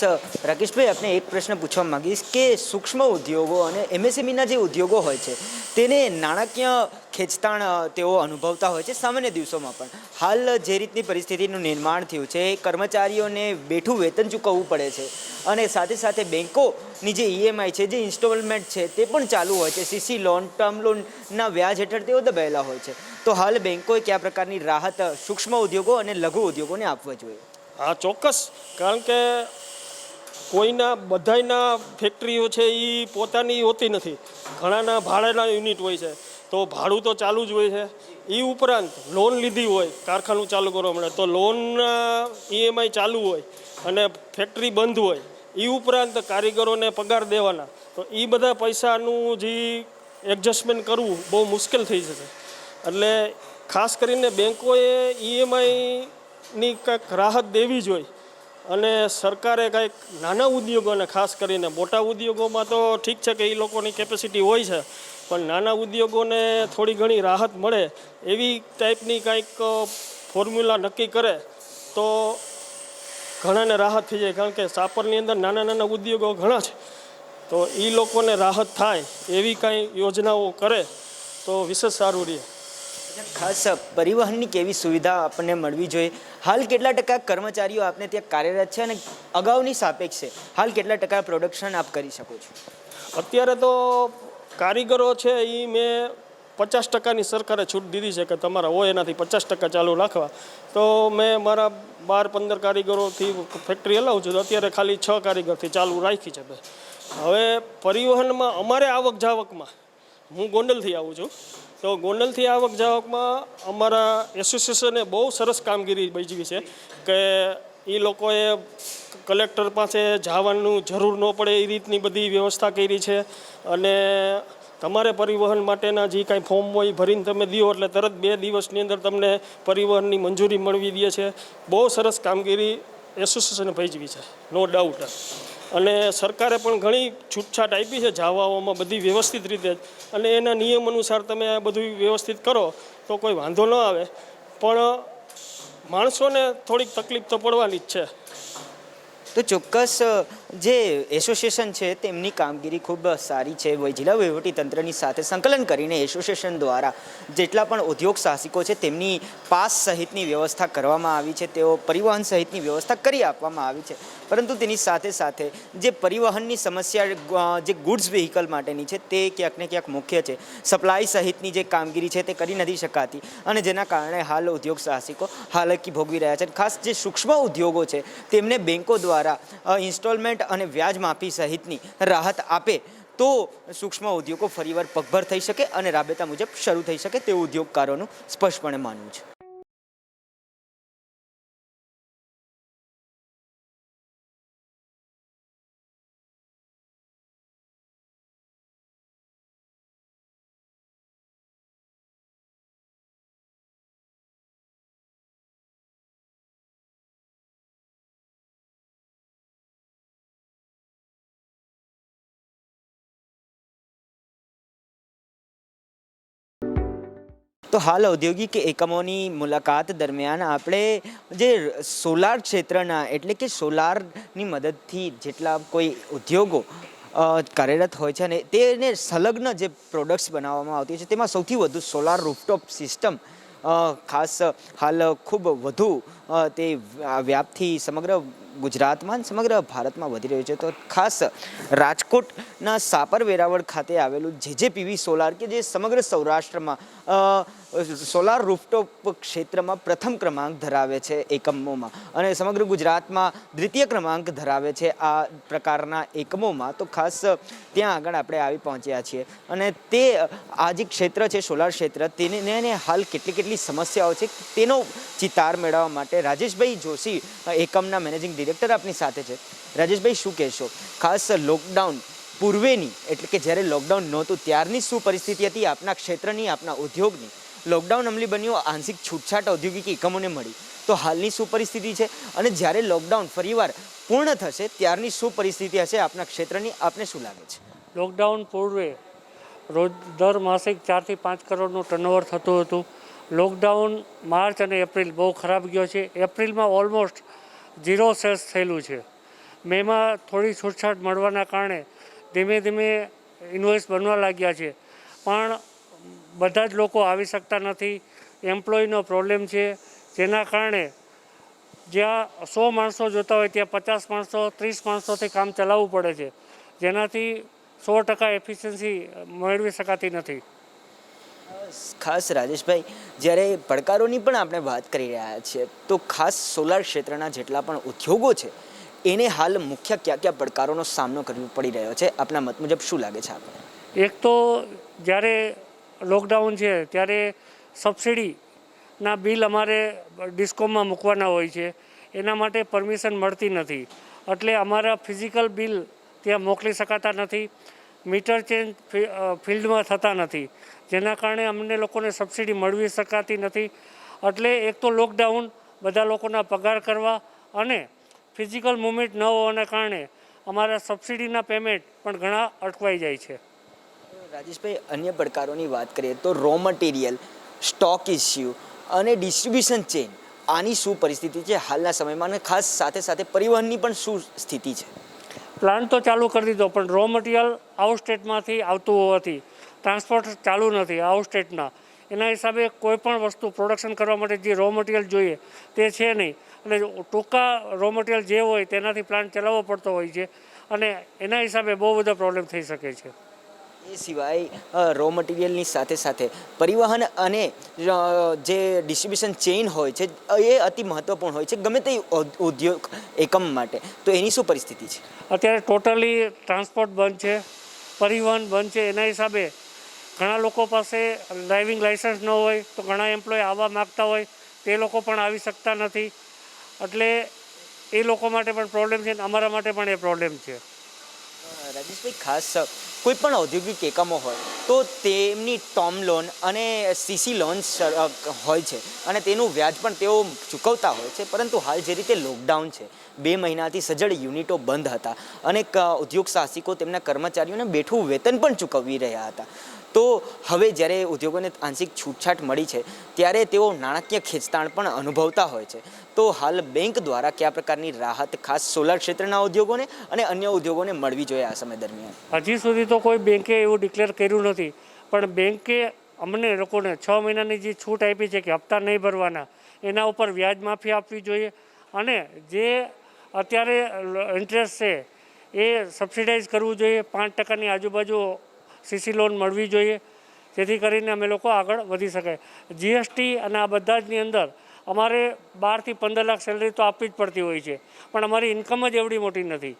રાકેશભાઈ આપને એક પ્રશ્ન પૂછવા માંગીશ કે સૂક્ષ્મ ઉદ્યોગો અને એમએસએમઈના જે ઉદ્યોગો હોય છે તેને નાણાકીય ખેંચતાણ તેઓ અનુભવતા હોય છે સામાન્ય દિવસોમાં પણ. હાલ જે રીતની પરિસ્થિતિનું નિર્માણ થયું છે કર્મચારીઓને બેઠું વેતન ચૂકવવું પડે છે અને સાથે સાથે બેન્કોની જે ઈએમઆઈ છે, જે ઇન્સ્ટોલમેન્ટ છે તે પણ ચાલુ હોય છે. સીસી લોન, ટર્મ લોનના વ્યાજ હેઠળ તેઓ દબાયેલા હોય છે. તો હાલ બેન્કોએ કયા પ્રકારની રાહત સૂક્ષ્મ ઉદ્યોગો અને લઘુ ઉદ્યોગોને આપવા જોઈએ? હા, ચોક્કસ. કારણ કે બધાના ફેક્ટરીઓ છે એ પોતાની હોતી નથી. ઘણાના ભાડાના યુનિટ હોય છે તો ભાડું તો ચાલુ જ હોય છે. એ ઉપરાંત લોન લીધી હોય કારખાનું ચાલુ કરવા માટે તો લોનના ઈએમઆઈ ચાલુ હોય અને ફેક્ટરી બંધ હોય. એ ઉપરાંત કારીગરોને પગાર દેવાના તો એ બધા પૈસાનું જે એડજસ્ટમેન્ટ કરવું બહુ મુશ્કેલ થઈ જશે. એટલે ખાસ કરીને બેન્કોએ ઈએમઆઈની કંઈક રાહત દેવી જોઈએ અને સરકારે કંઈક નાના ઉદ્યોગોને ખાસ કરીને, મોટા ઉદ્યોગોમાં તો ઠીક છે કે એ લોકોની કેપેસિટી હોય છે પણ નાના ઉદ્યોગોને થોડી ઘણી રાહત મળે એવી ટાઈપની કંઈક ફોર્મ્યુલા નક્કી કરે તો ઘણાને રાહત થઈ જાય. કારણ કે સાપરની અંદર નાના ઉદ્યોગો ઘણા છે તો એ લોકોને રાહત થાય એવી કાંઈ યોજનાઓ કરે તો વિશેષ સારું રહે. ખાસ પરિવહનની કેવી સુવિધા આપણને મળવી જોઈએ? હાલ કેટલા ટકા કર્મચારીઓ આપને ત્યાં કાર્યરત છે અને અગાઉની સાપેક્ષે હાલ કેટલા ટકા પ્રોડક્શન આપ કરી શકો છો? અત્યારે તો કારીગરો છે એ મેં 50%ની સરકારે છૂટ દીધી છે કે તમારા હોય એનાથી 50% ચાલુ રાખવા. તો મેં મારા 12-15 કારીગરોથી ફેક્ટરી હલાવું છું તો અત્યારે ખાલી 6 કારીગરથી ચાલુ રાખી છે. હવે પરિવહનમાં અમારે આવક જાવકમાં હું ગોંડલથી આવું છું તો ગોંડલથી આવક જાવકમાં અમારા એસોસિએશને બહુ સરસ કામગીરી ભજવી છે કે એ લોકોએ કલેક્ટર પાસે જવાનું જરૂર ન પડે એ રીતની બધી વ્યવસ્થા કરી છે. અને તમારે પરિવહન માટેના જે કાંઈ ફોર્મ હોય ભરીને તમે દો એટલે તરત 2 દિવસની અંદર તમને પરિવહનની મંજૂરી મળવી દે છે. બહુ સરસ કામગીરી એસોસિએશને ભજવી છે, નો ડાઉટ. અને સરકારે પણ ઘણી છૂટછાટ આપી છે જવામાં બધી વ્યવસ્થિત રીતે જ. અને એના નિયમ અનુસાર તમે આ બધું વ્યવસ્થિત કરો તો કોઈ વાંધો ન આવે. પણ માણસોને થોડીક તકલીફ તો પડવાની જ છે. તો ચોક્કસ જે એસોસિએશન છે તેમની કામગીરી ખૂબ સારી છે. જિલ્લા વહીવટીતંત્રની સાથે સંકલન કરીને એસોસિએશન દ્વારા જેટલા પણ ઉદ્યોગ સાહસિકો છે તેમની પાસ સહિતની વ્યવસ્થા કરવામાં આવી છે, તેઓ પરિવહન સહિતની વ્યવસ્થા કરી આપવામાં આવી છે. પરંતુ તેની સાથે સાથે જે પરિવહનની સમસ્યા જે ગુડ્સ વ્હીકલ માટેની છે તે ક્યાંક ને ક્યાંક મુખ્ય છે. સપ્લાય સહિતની જે કામગીરી છે તે કરી નથી શકાતી અને જેના કારણે હાલ ઉદ્યોગ સાહસિકો હાલાકી ભોગવી રહ્યા છે. ખાસ જે સૂક્ષ્મ ઉદ્યોગો છે તેમને બેન્કો દ્વારા ઇન્સ્ટોલમેન્ટ અને વ્યાજ માફી સહિતની રાહત આપે તો સૂક્ષ્મ ઉદ્યોગો ફરીવાર પગભર થઈ શકે અને રાબેતા મુજબ શરૂ થઈ શકે તેવું ઉદ્યોગકારોનું સ્પષ્ટપણે માનવું છે. તો હાલ ઔદ્યોગિક એકમોની મુલાકાત દરમિયાન આપણે જે સોલાર ક્ષેત્રના એટલે કે સોલારની મદદથી જેટલા કોઈ ઉદ્યોગો કાર્યરત હોય છે અને તેને સંલગ્ન જે પ્રોડક્ટ્સ બનાવવામાં આવતી છે તેમાં સૌથી વધુ સોલાર રૂફટોપ સિસ્ટમ ખાસ હાલ ખૂબ વધુ તે વ્યાપથી સમગ્ર ગુજરાતમાં સમગ્ર ભારતમાં વધી રહ્યું છે. તો ખાસ રાજકોટના સાપર વેરાવળ ખાતે આવેલું JJPV સોલાર કે જે સમગ્ર સૌરાષ્ટ્રમાં સોલાર રૂફટોપ ક્ષેત્રમાં પ્રથમ ક્રમાંક ધરાવે છે એકમોમાં અને સમગ્ર ગુજરાતમાં દ્વિતીય ક્રમાંક ધરાવે છે આ પ્રકારના એકમોમાં. તો ખાસ ત્યાં આગળ આપણે આવી પહોંચ્યા છીએ અને તે આ જે ક્ષેત્ર છે સોલાર ક્ષેત્ર તેને હાલ કેટલી સમસ્યાઓ છે તેનો ચિતાર મેળવવા માટે રાજેશભાઈ જોશી એકમના મેનેજિંગ ડિરેક્ટર આપની સાથે છે. રાજેશભાઈ, શું કહેશો ખાસ લોકડાઉન પૂર્વેની એટલે કે જ્યારે લોકડાઉન નહોતું ત્યારની શું પરિસ્થિતિ હતી આપના ક્ષેત્રની, આપના ઉદ્યોગની? લોકડાઉન અમલી બન્યું, આંશિક છૂટછાટ ઔદ્યોગિક એકમોને મળી, તો હાલની શું પરિસ્થિતિ છે અને જ્યારે લોકડાઉન ફરીવાર પૂર્ણ થશે ત્યારની શું પરિસ્થિતિ હશે આપના ક્ષેત્રની, આપને શું લાગે છે? લોકડાઉન પૂર્વે રોજ દર માસિક 4 થી 5 કરોડનું ટર્નઓવર થતું હતું. લોકડાઉન માર્ચ અને એપ્રિલ બહુ ખરાબ ગયો છે. એપ્રિલમાં ઓલમોસ્ટ 0 સેલ્સ થયેલું છે. મેમાં થોડી છૂટછાટ મળવાના કારણે ધીમે ધીમે ઇન્વોઇસ બનવા લાગ્યા છે, પણ બધા જ લોકો આવી શકતા નથી. એમ્પ્લોયનો પ્રોબ્લેમ છે, જેના કારણે જ્યાં 100 માણસો જોતા હોય ત્યાં 50 માણસો 30 માણસોથી કામ ચલાવવું પડે છે, જેનાથી 100% એફિશિયન્સી મેળવી શકાતી નથી. ખાસ રાજેશભાઈ, જ્યારે પડકારોની પણ આપણે વાત કરી રહ્યા છીએ તો ખાસ સોલાર ક્ષેત્રના જેટલા પણ ઉદ્યોગો છે એને હાલ મુખ્ય કયા પડકારોનો સામનો કરવો પડી રહ્યો છે આપના મત મુજબ, શું લાગે છે આપણે? એક તો જ્યારે લોકડાઉન છે ત્યારે સબસિડીના બિલ અમારે ડિસ્કોમમાં મૂકવાના હોય છે, એના માટે પરમિશન મળતી નથી, એટલે અમારા ફિઝિકલ બિલ ત્યાં મોકલી શકાતા નથી. મીટર ચેન્જ ફિલ્ડમાં થતા નથી, જેના કારણે અમને લોકોને સબસિડી મળવી શકાતી નથી. એટલે એક તો લોકડાઉન, બધા લોકોના પગાર કરવા અને ફિઝિકલ મુવમેન્ટ ન હોવાના કારણે અમારા સબસિડીના પેમેન્ટ પણ ઘણા અટવાઈ જાય છે. રાજેશભાઈ, અન્ય પડકારોની વાત કરીએ તો રો મટીરિયલ, સ્ટોક ઇસ્યુ અને ડિસ્ટ્રીબ્યુશન ચેઇન, આની શું પરિસ્થિતિ છે હાલના સમયમાં અને ખાસ સાથે સાથે પરિવહનની પણ શું સ્થિતિ છે? પ્લાન્ટ તો ચાલુ કરી દીધો, પણ રો મટીરિયલ આઉટ સ્ટેટમાંથી આવતું હોવાથી ટ્રાન્સપોર્ટ ચાલુ નથી આઉટ સ્ટેટના. એના હિસાબે કોઈ પણ વસ્તુ પ્રોડક્શન કરવા માટે જે રો મટીરિયલ જોઈએ તે છે નહીં, એટલે ટૂંકા રો મટીરિયલ જે હોય તેનાથી પ્લાન્ટ ચલાવવો પડતો હોય છે અને એના હિસાબે બહુ બધા પ્રોબ્લેમ થઈ શકે છે. એ સિવાય રો મટીરિયલની સાથે સાથે પરિવહન અને જે ડિસ્ટ્રીબ્યુશન ચેઇન હોય છે એ અતિ મહત્ત્વપૂર્ણ હોય છે ગમે તે ઉદ્યોગ એકમ માટે, તો એની શું પરિસ્થિતિ છે? અત્યારે ટોટલી ટ્રાન્સપોર્ટ બંધ છે, પરિવહન બંધ છે. એના હિસાબે ઘણા લોકો પાસે ડ્રાઇવિંગ લાઇસન્સ ન હોય તો ઘણા એમ્પ્લોય આવવા માગતા હોય તે લોકો પણ આવી શકતા નથી, એટલે એ લોકો માટે પણ પ્રોબ્લેમ છે, અમારા માટે પણ એ પ્રોબ્લેમ છે. રાજેશભાઈ, ખાસ કોઈ પણ ઔદ્યોગિક એકમો હોય તો તેમની ટર્મ લોન અને CC લોન્સ હોય છે અને તેનું વ્યાજ પણ તેઓ ચૂકવતા હોય છે, પરંતુ હાલ જે રીતે લોકડાઉન છે, 2 મહિનાથી સજ્જડ યુનિટો બંધ હતા અને ઉદ્યોગ સાહસિકો તેમના કર્મચારીઓને બેઠું વેતન પણ ચૂકવી રહ્યા હતા, તો હવે જ્યારે ઉદ્યોગોને આંશિક છૂટછાટ મળી છે ત્યારે તેઓ નાણાકીય ખેંચતાણ પણ અનુભવતા હોય છે. તો હાલ બેંક દ્વારા કયા પ્રકારની રાહત ખાસ સોલાર ક્ષેત્રના ઉદ્યોગોને અને અન્ય ઉદ્યોગોને મળવી જોઈએ આ સમય દરમિયાન? હજી સુધી તો કોઈ બેંકે એવું ડિક્લેર કર્યું નથી, પણ બેંકે અમને લોકોને 6 મહિનાની જે છૂટ આપી છે કે હપ્તા નહીં ભરવાના, એના ઉપર વ્યાજ માફી આપવી જોઈએ અને જે અત્યારે ઇન્ટરેસ્ટ છે એ સબસિડાઇઝ કરવું જોઈએ. 5% આજુબાજુ સીસી લોન મળવી જોઈએ, જેથી કરીને અમે લોકો આગળ વધી શકાય. જીએસટી અને આ બધા જની અંદર અમારે 12 થી 15 લાખ સેલરી તો આપવી જ પડતી હોય છે, પણ અમારી ઇન્કમ જ એવડી મોટી નથી.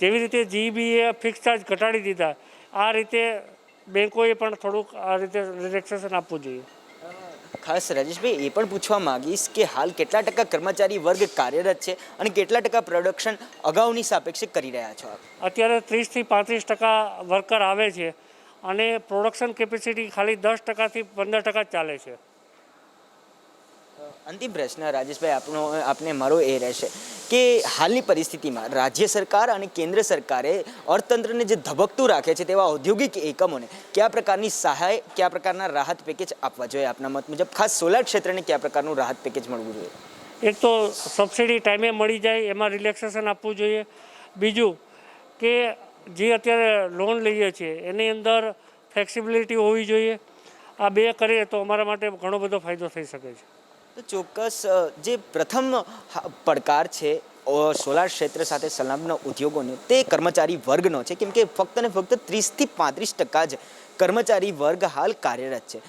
જેવી રીતે જીબીએ ફિક્સ ચાર્જ ઘટાડી દીધા, આ રીતે બેંકોએ પણ થોડુંક આ રીતે રિલેક્સેશન આપવું જોઈએ. ખાસ રાજેશભાઈ એ પણ પૂછવા માંગીશ કે હાલ કેટલા ટકા કર્મચારી વર્ગ કાર્યરત છે અને કેટલા ટકા પ્રોડક્શન અગાઉની સાપેક્ષે કરી રહ્યા છો આપ? અત્યારે 30 થી 35% વર્કર આવે છે અને પ્રોડક્શન કેપેસિટી ખાલી 10% થી 15% ચાલે છે. અંતિમ પ્રશ્ન રાજેશભાઈ આપને મારો એ રહેશે કે હાલની પરિસ્થિતિમાં રાજ્ય સરકાર અને કેન્દ્ર સરકારે અર્થતંત્રને જે ધબકતું રાખે છે તેવા ઔદ્યોગિક એકમોને કયા પ્રકારની સહાય, કયા પ્રકારના રાહત પેકેજ આપવા જોઈએ આપના મત મુજબ? ખાસ સોલાર ક્ષેત્રને કયા પ્રકારનું રાહત પેકેજ મળવું જોઈએ? એક તો સબસિડી ટાઈમે મળી જાય એમાં રિલેક્સેશન આપવું જોઈએ. બીજું કે જે અત્યારે લોન લઈએ છીએ એની અંદર ફ્લેક્સિબિલિટી હોવી જોઈએ. આ બે કરીએ તો અમારા માટે ઘણો બધો ફાયદો થઈ શકે છે. તો ચોક્કસ જે પ્રથમ પડકાર છે સોલાર ક્ષેત્ર સાથે સંલગ્ન ઉદ્યોગોને તે કર્મચારી વર્ગનો છે, કેમ કે ફક્ત ને ફક્ત 30 થી 35% જ કર્મચારી વર્ગ હાલ કાર્યરત છે,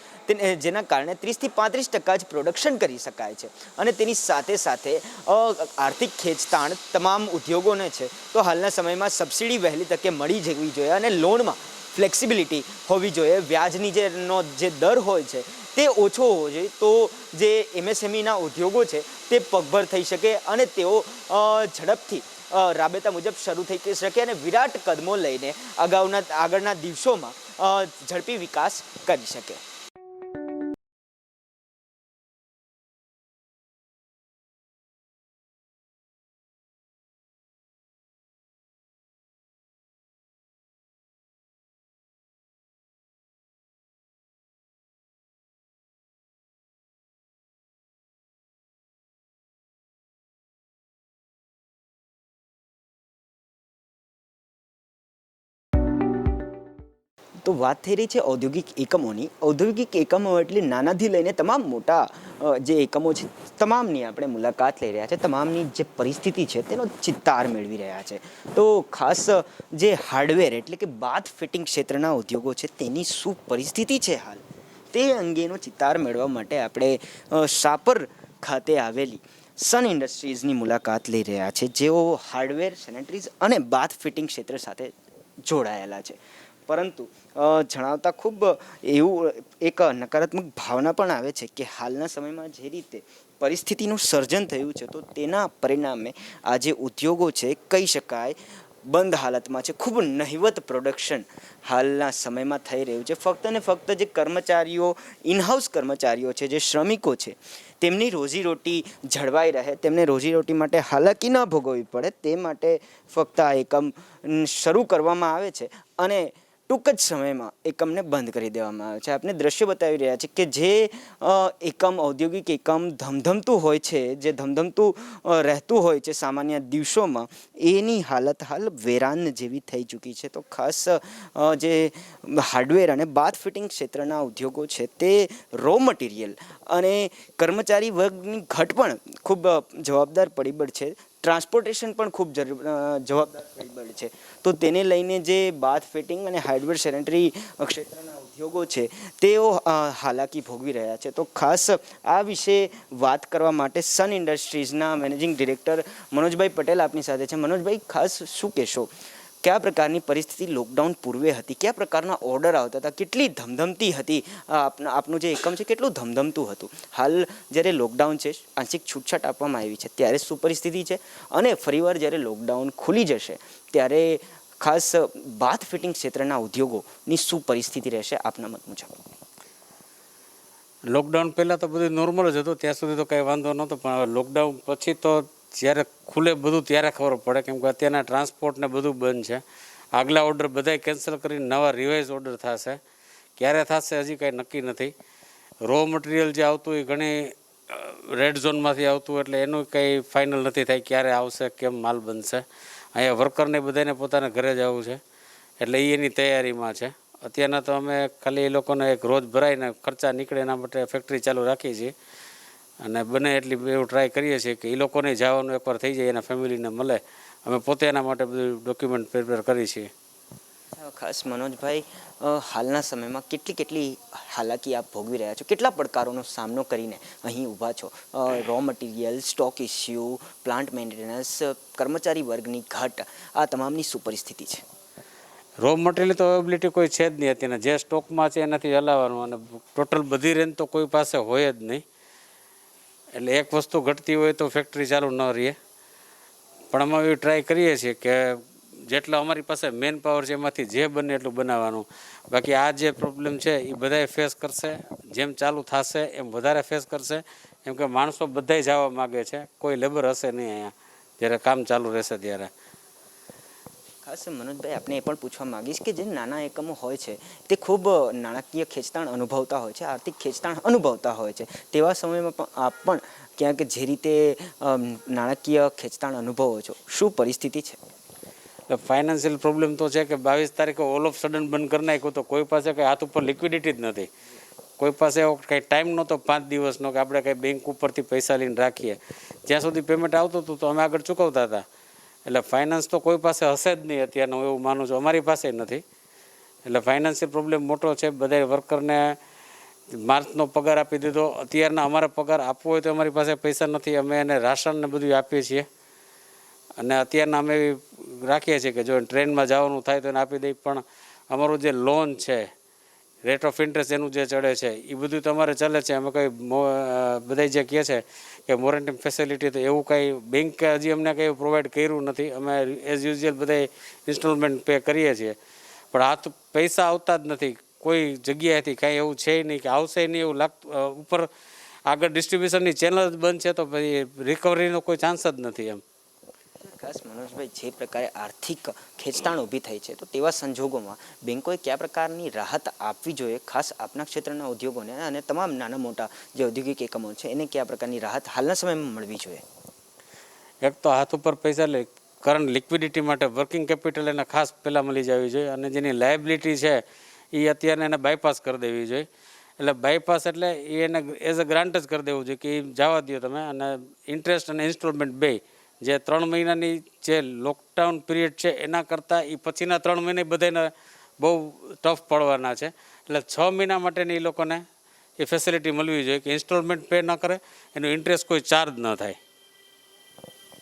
જેના કારણે 30 થી 35% જ પ્રોડક્શન કરી શકાય છે અને તેની સાથે સાથે આર્થિક ખેંચતાણ તમામ ઉદ્યોગોને છે. તો હાલના સમયમાં સબસિડી વહેલી તકે મળી જવી જોઈએ અને લોનમાં ફ્લેક્સિબિલિટી હોવી જોઈએ. વ્યાજની જે દર હોય છે તે ઓછો હોવો જોઈએ, તો જે એમએસએમઈના ઉદ્યોગો છે તે પગભર થઈ શકે અને તેઓ ઝડપથી રાબેતા મુજબ શરૂ થઈ શકે અને વિરાટ કદમો લઈને આગળના દિવસોમાં ઝડપી વિકાસ કરી શકે. તો વાત થઈ રહી છે ઔદ્યોગિક એકમોની. ઔદ્યોગિક એકમો એટલે નાનાથી લઈને તમામ મોટા જે એકમો છે તમામની આપણે મુલાકાત લઈ રહ્યા છે, તમામની જે પરિસ્થિતિ છે તેનો ચિત્તાર મેળવી રહ્યા છે. તો ખાસ જે હાર્ડવેર એટલે કે બાથ ફિટિંગ ક્ષેત્રના ઉદ્યોગો છે તેની શું પરિસ્થિતિ છે હાલ, તે અંગેનો ચિત્તાર મેળવવા માટે આપણે શાપર ખાતે આવેલી સન ઇન્ડસ્ટ્રીઝની મુલાકાત લઈ રહ્યા છે, જેઓ હાર્ડવેર, સેનેટરીઝ અને બાથ ફિટિંગ ક્ષેત્ર સાથે જોડાયેલા છે. પરંતુ જણાવતા ખૂબ એવું એક નકારાત્મક ભાવના પણ આવે છે કે હાલના સમયમાં જે રીતે પરિસ્થિતિનું સર્જન થયું છે તો તેના પરિણામે આ જે ઉદ્યોગો છે કહી શકાય બંધ હાલતમાં છે. ખૂબ નહિવત પ્રોડક્શન હાલના સમયમાં થઈ રહ્યું છે. ફક્ત ને ફક્ત જે કર્મચારીઓ, ઇનહાઉસ કર્મચારીઓ છે, જે શ્રમિકો છે, તેમની રોજીરોટી જળવાઈ રહે, તેમને રોજીરોટી માટે હાલાકી ન ભોગવવી પડે તે માટે ફક્ત આ એકમ શરૂ કરવામાં આવે છે અને ટૂંક જ સમયમાં એકમને બંધ કરી દેવામાં આવે છે. આપણે દ્રશ્ય બતાવી રહ્યા છે કે જે એકમ, ઔદ્યોગિક એકમ ધમધમતું હોય છે, જે ધમધમતું રહેતું હોય છે સામાન્ય દિવસોમાં, એની હાલત હાલ વેરાન જેવી થઈ ચૂકી છે. તો ખાસ જે હાર્ડવેર અને બાથ ફિટિંગ ક્ષેત્રના ઉદ્યોગો છે તે રો મટીરિયલ અને કર્મચારી વર્ગની ઘટ પણ ખૂબ જવાબદાર પરિબળ છે. ટ્રાન્સપોર્ટેશન પણ ખૂબ જવાબદાર પરિબળ છે. તો તેને લઈને જે બાથ ફિટિંગ અને હાર્ડવેર સેનેટરી ક્ષેત્રના ઉદ્યોગો છે તેઓ હાલાકી ભોગવી રહ્યા છે. તો ખાસ આ વિશે વાત કરવા માટે સન ઇન્ડસ્ટ્રીઝના મેનેજિંગ ડિરેક્ટર મનોજભાઈ પટેલ આપની સાથે છે. મનોજભાઈ, ખાસ શું કહેશો, કયા પ્રકારની પરિસ્થિતિ લોકડાઉન પૂર્વે હતી, કયા પ્રકારના ઓર્ડર આવતા હતા, કેટલી ધમધમતી હતી આપનું જે એકમ છે, કેટલું ધમધમતું હતું? હાલ જ્યારે લોકડાઉન છે, આંશિક છૂટછાટ આપવામાં આવી છે, ત્યારે શું પરિસ્થિતિ છે અને ફરીવાર જ્યારે લોકડાઉન ખુલી જશે ત્યારે ખાસ બાથ ફિટિંગ ક્ષેત્રના ઉદ્યોગોની શું પરિસ્થિતિ રહેશે આપના મત મુજબ? લોકડાઉન પહેલાં તો બધું નોર્મલ જ હતું, ત્યાં સુધી તો કંઈ વાંધો નહોતો, પણ લોકડાઉન પછી તો જ્યારે ખુલે બધું ત્યારે ખબર પડે, કેમ કે અત્યારના ટ્રાન્સપોર્ટ ને બધું બંધ છે. આગલા ઓર્ડર બધાય કેન્સલ કરીને નવા રિવાઇઝ ઓર્ડર થશે, ક્યારે થશે હજી કાંઈ નક્કી નથી. રો મટીરિયલ જે આવતું એ ઘણી રેડ ઝોનમાંથી આવતું, એટલે એનું કંઈ ફાઇનલ નથી થાય ક્યારે આવશે, કેમ માલ બનશે. અહીંયા વર્કરને બધાને પોતાના ઘરે જવું છે, એટલે એ એની તૈયારીમાં છે. અત્યારના તો અમે ખાલી એ લોકોને એક રોજ ભરાઈને ખર્ચા નીકળે એના માટે ફેક્ટરી ચાલુ રાખીએ છીએ, અને બને એટલી એવું ટ્રાય કરીએ છીએ કે એ લોકોને જવાનું એકવાર થઈ જાય, એના ફેમિલીને મળે. અમે પોતે એના માટે બધું ડોક્યુમેન્ટ પ્રિપેર કરીએ છીએ. ખાસ મનોજભાઈ, હાલના સમયમાં કેટલી હાલાકી આપ ભોગવી રહ્યા છો, કેટલા પડકારોનો સામનો કરીને અહીં ઊભા છો? Raw material, stock issue, plant maintenance, કર્મચારી વર્ગની ઘટ, આ તમામની શું પરિસ્થિતિ છે? રો મટીરિયલ તો અવેબિલિટી કોઈ છે જ નહીં અત્યારના. જે સ્ટોકમાં છે એનાથી હલાવવાનું, અને ટોટલ બધી રેન્જ તો કોઈ પાસે હોય જ નહીં. એટલે એક વસ્તુ ઘટતી હોય તો ફેક્ટરી ચાલુ ન રહે. પણ અમે એવી ટ્રાય કરીએ છીએ કે જેટલા અમારી પાસે મેન પાવર છે એમાંથી જે બને એટલું બનાવવાનું. બાકી આ જે પ્રોબ્લેમ છે એ બધાએ ફેસ કરશે, જેમ ચાલુ થશે એમ વધારે ફેસ કરશે, એમ કે માણસો બધાય જવા માગે છે, કોઈ લેબર હશે નહીં અહીંયા જ્યારે કામ ચાલુ રહેશે ત્યારે. ખાસ મનોજભાઈ, આપણે એ પણ પૂછવા માંગીશ કે જે નાના એકમો હોય છે તે ખૂબ નાણાકીય ખેંચતાણ અનુભવતા હોય છે, આર્થિક ખેંચતાણ અનુભવતા હોય છે. તેવા સમયમાં પણ આપ પણ ક્યાંક જે રીતે નાણાકીય ખેંચતાણ અનુભવો છો, શું પરિસ્થિતિ છે? ફાઇનાન્શિયલ પ્રોબ્લેમ તો છે કે 22 તારીખે ઓલ ઓફ સડન બંધ કરી નાખ્યું તો કોઈ પાસે કંઈ હાથ ઉપર લિક્વિડિટી જ નથી. કોઈ પાસે કંઈ ટાઈમ નહોતો 5 દિવસનો કે આપણે કંઈ બેંક ઉપરથી પૈસા લઈને રાખીએ. જ્યાં સુધી પેમેન્ટ આવતું હતું તો અમે આગળ ચૂકવતા હતા. એટલે ફાઇનાન્સ તો કોઈ પાસે હશે જ નહીં અત્યારનું, એવું માનું છું. અમારી પાસે નથી. એટલે ફાઇનાન્શિયલ પ્રોબ્લેમ મોટો છે. બધા વર્કરને માર્ચનો પગાર આપી દીધો. અત્યારના અમારે પગાર આપવો હોય તો અમારી પાસે પૈસા નથી. અમે એને રાશન ને બધું આપીએ છીએ. અને અત્યારના અમે રાખીએ છીએ કે જો ટ્રેનમાં જવાનું થાય તો એને આપી દઈએ. પણ અમારું જે લોન છે, રેટ ઓફ ઇન્ટરેસ્ટ એનું જે ચડે છે એ બધું તમારે ચાલે છે. અમે કંઈ બધા જે કહે છે કે મોરેન્ટમ ફેસિલિટી, તો એવું કંઈ બેંક હજી અમને કંઈ પ્રોવાઈડ કર્યું નથી. અમે એઝ યુઝ્યુઅલ બધા ઇન્સ્ટોલમેન્ટ પે કરીએ છીએ, પણ હાથ પૈસા આવતા જ નથી કોઈ જગ્યાએથી. કાંઈ એવું છે નહીં કે આવશે નહીં એવું લાગતું. ઉપર આગળ ડિસ્ટ્રીબ્યુશનની ચેનલ જ બંધ છે તો પછી રિકવરીનો કોઈ ચાન્સ જ નથી એમ. ખાસ મનોજભાઈ, જે પ્રકારે આર્થિક ખેંચતાણ ઊભી થઈ છે તો તેવા સંજોગોમાં બેંકોએ કયા પ્રકારની રાહત આપવી જોઈએ, ખાસ આપના ક્ષેત્રના ઉદ્યોગોને અને તમામ નાના મોટા જે ઔદ્યોગિક એકમો છે એને કયા પ્રકારની રાહત હાલના સમયમાં મળવી જોઈએ? એક તો હાથ ઉપર પૈસા લે, કરંટ લિક્વિડિટી માટે વર્કિંગ કેપિટલ એને ખાસ પહેલાં મળી જવી જોઈએ. અને જેની લાયબિલિટી છે એ અત્યારે એને બાયપાસ કરી દેવી જોઈએ. એટલે બાયપાસ એટલે એને એઝ અ ગ્રાન્ટ જ કરી દેવું જોઈએ કે એ જવા દો તમે. અને ઇન્ટરેસ્ટ અને ઇન્સ્ટોલમેન્ટ બે, જે 3 મહિનાની જે લોકડાઉન પીરિયડ છે એના કરતાં એ પછીના 3 મહિને બધાને બહુ ટફ પડવાના છે. એટલે 6 મહિના માટેની એ લોકોને એ ફેસિલિટી મળવી જોઈએ કે ઇન્સ્ટોલમેન્ટ પે ન કરે, એનો ઇન્ટરેસ્ટ કોઈ ચાર્જ ન થાય.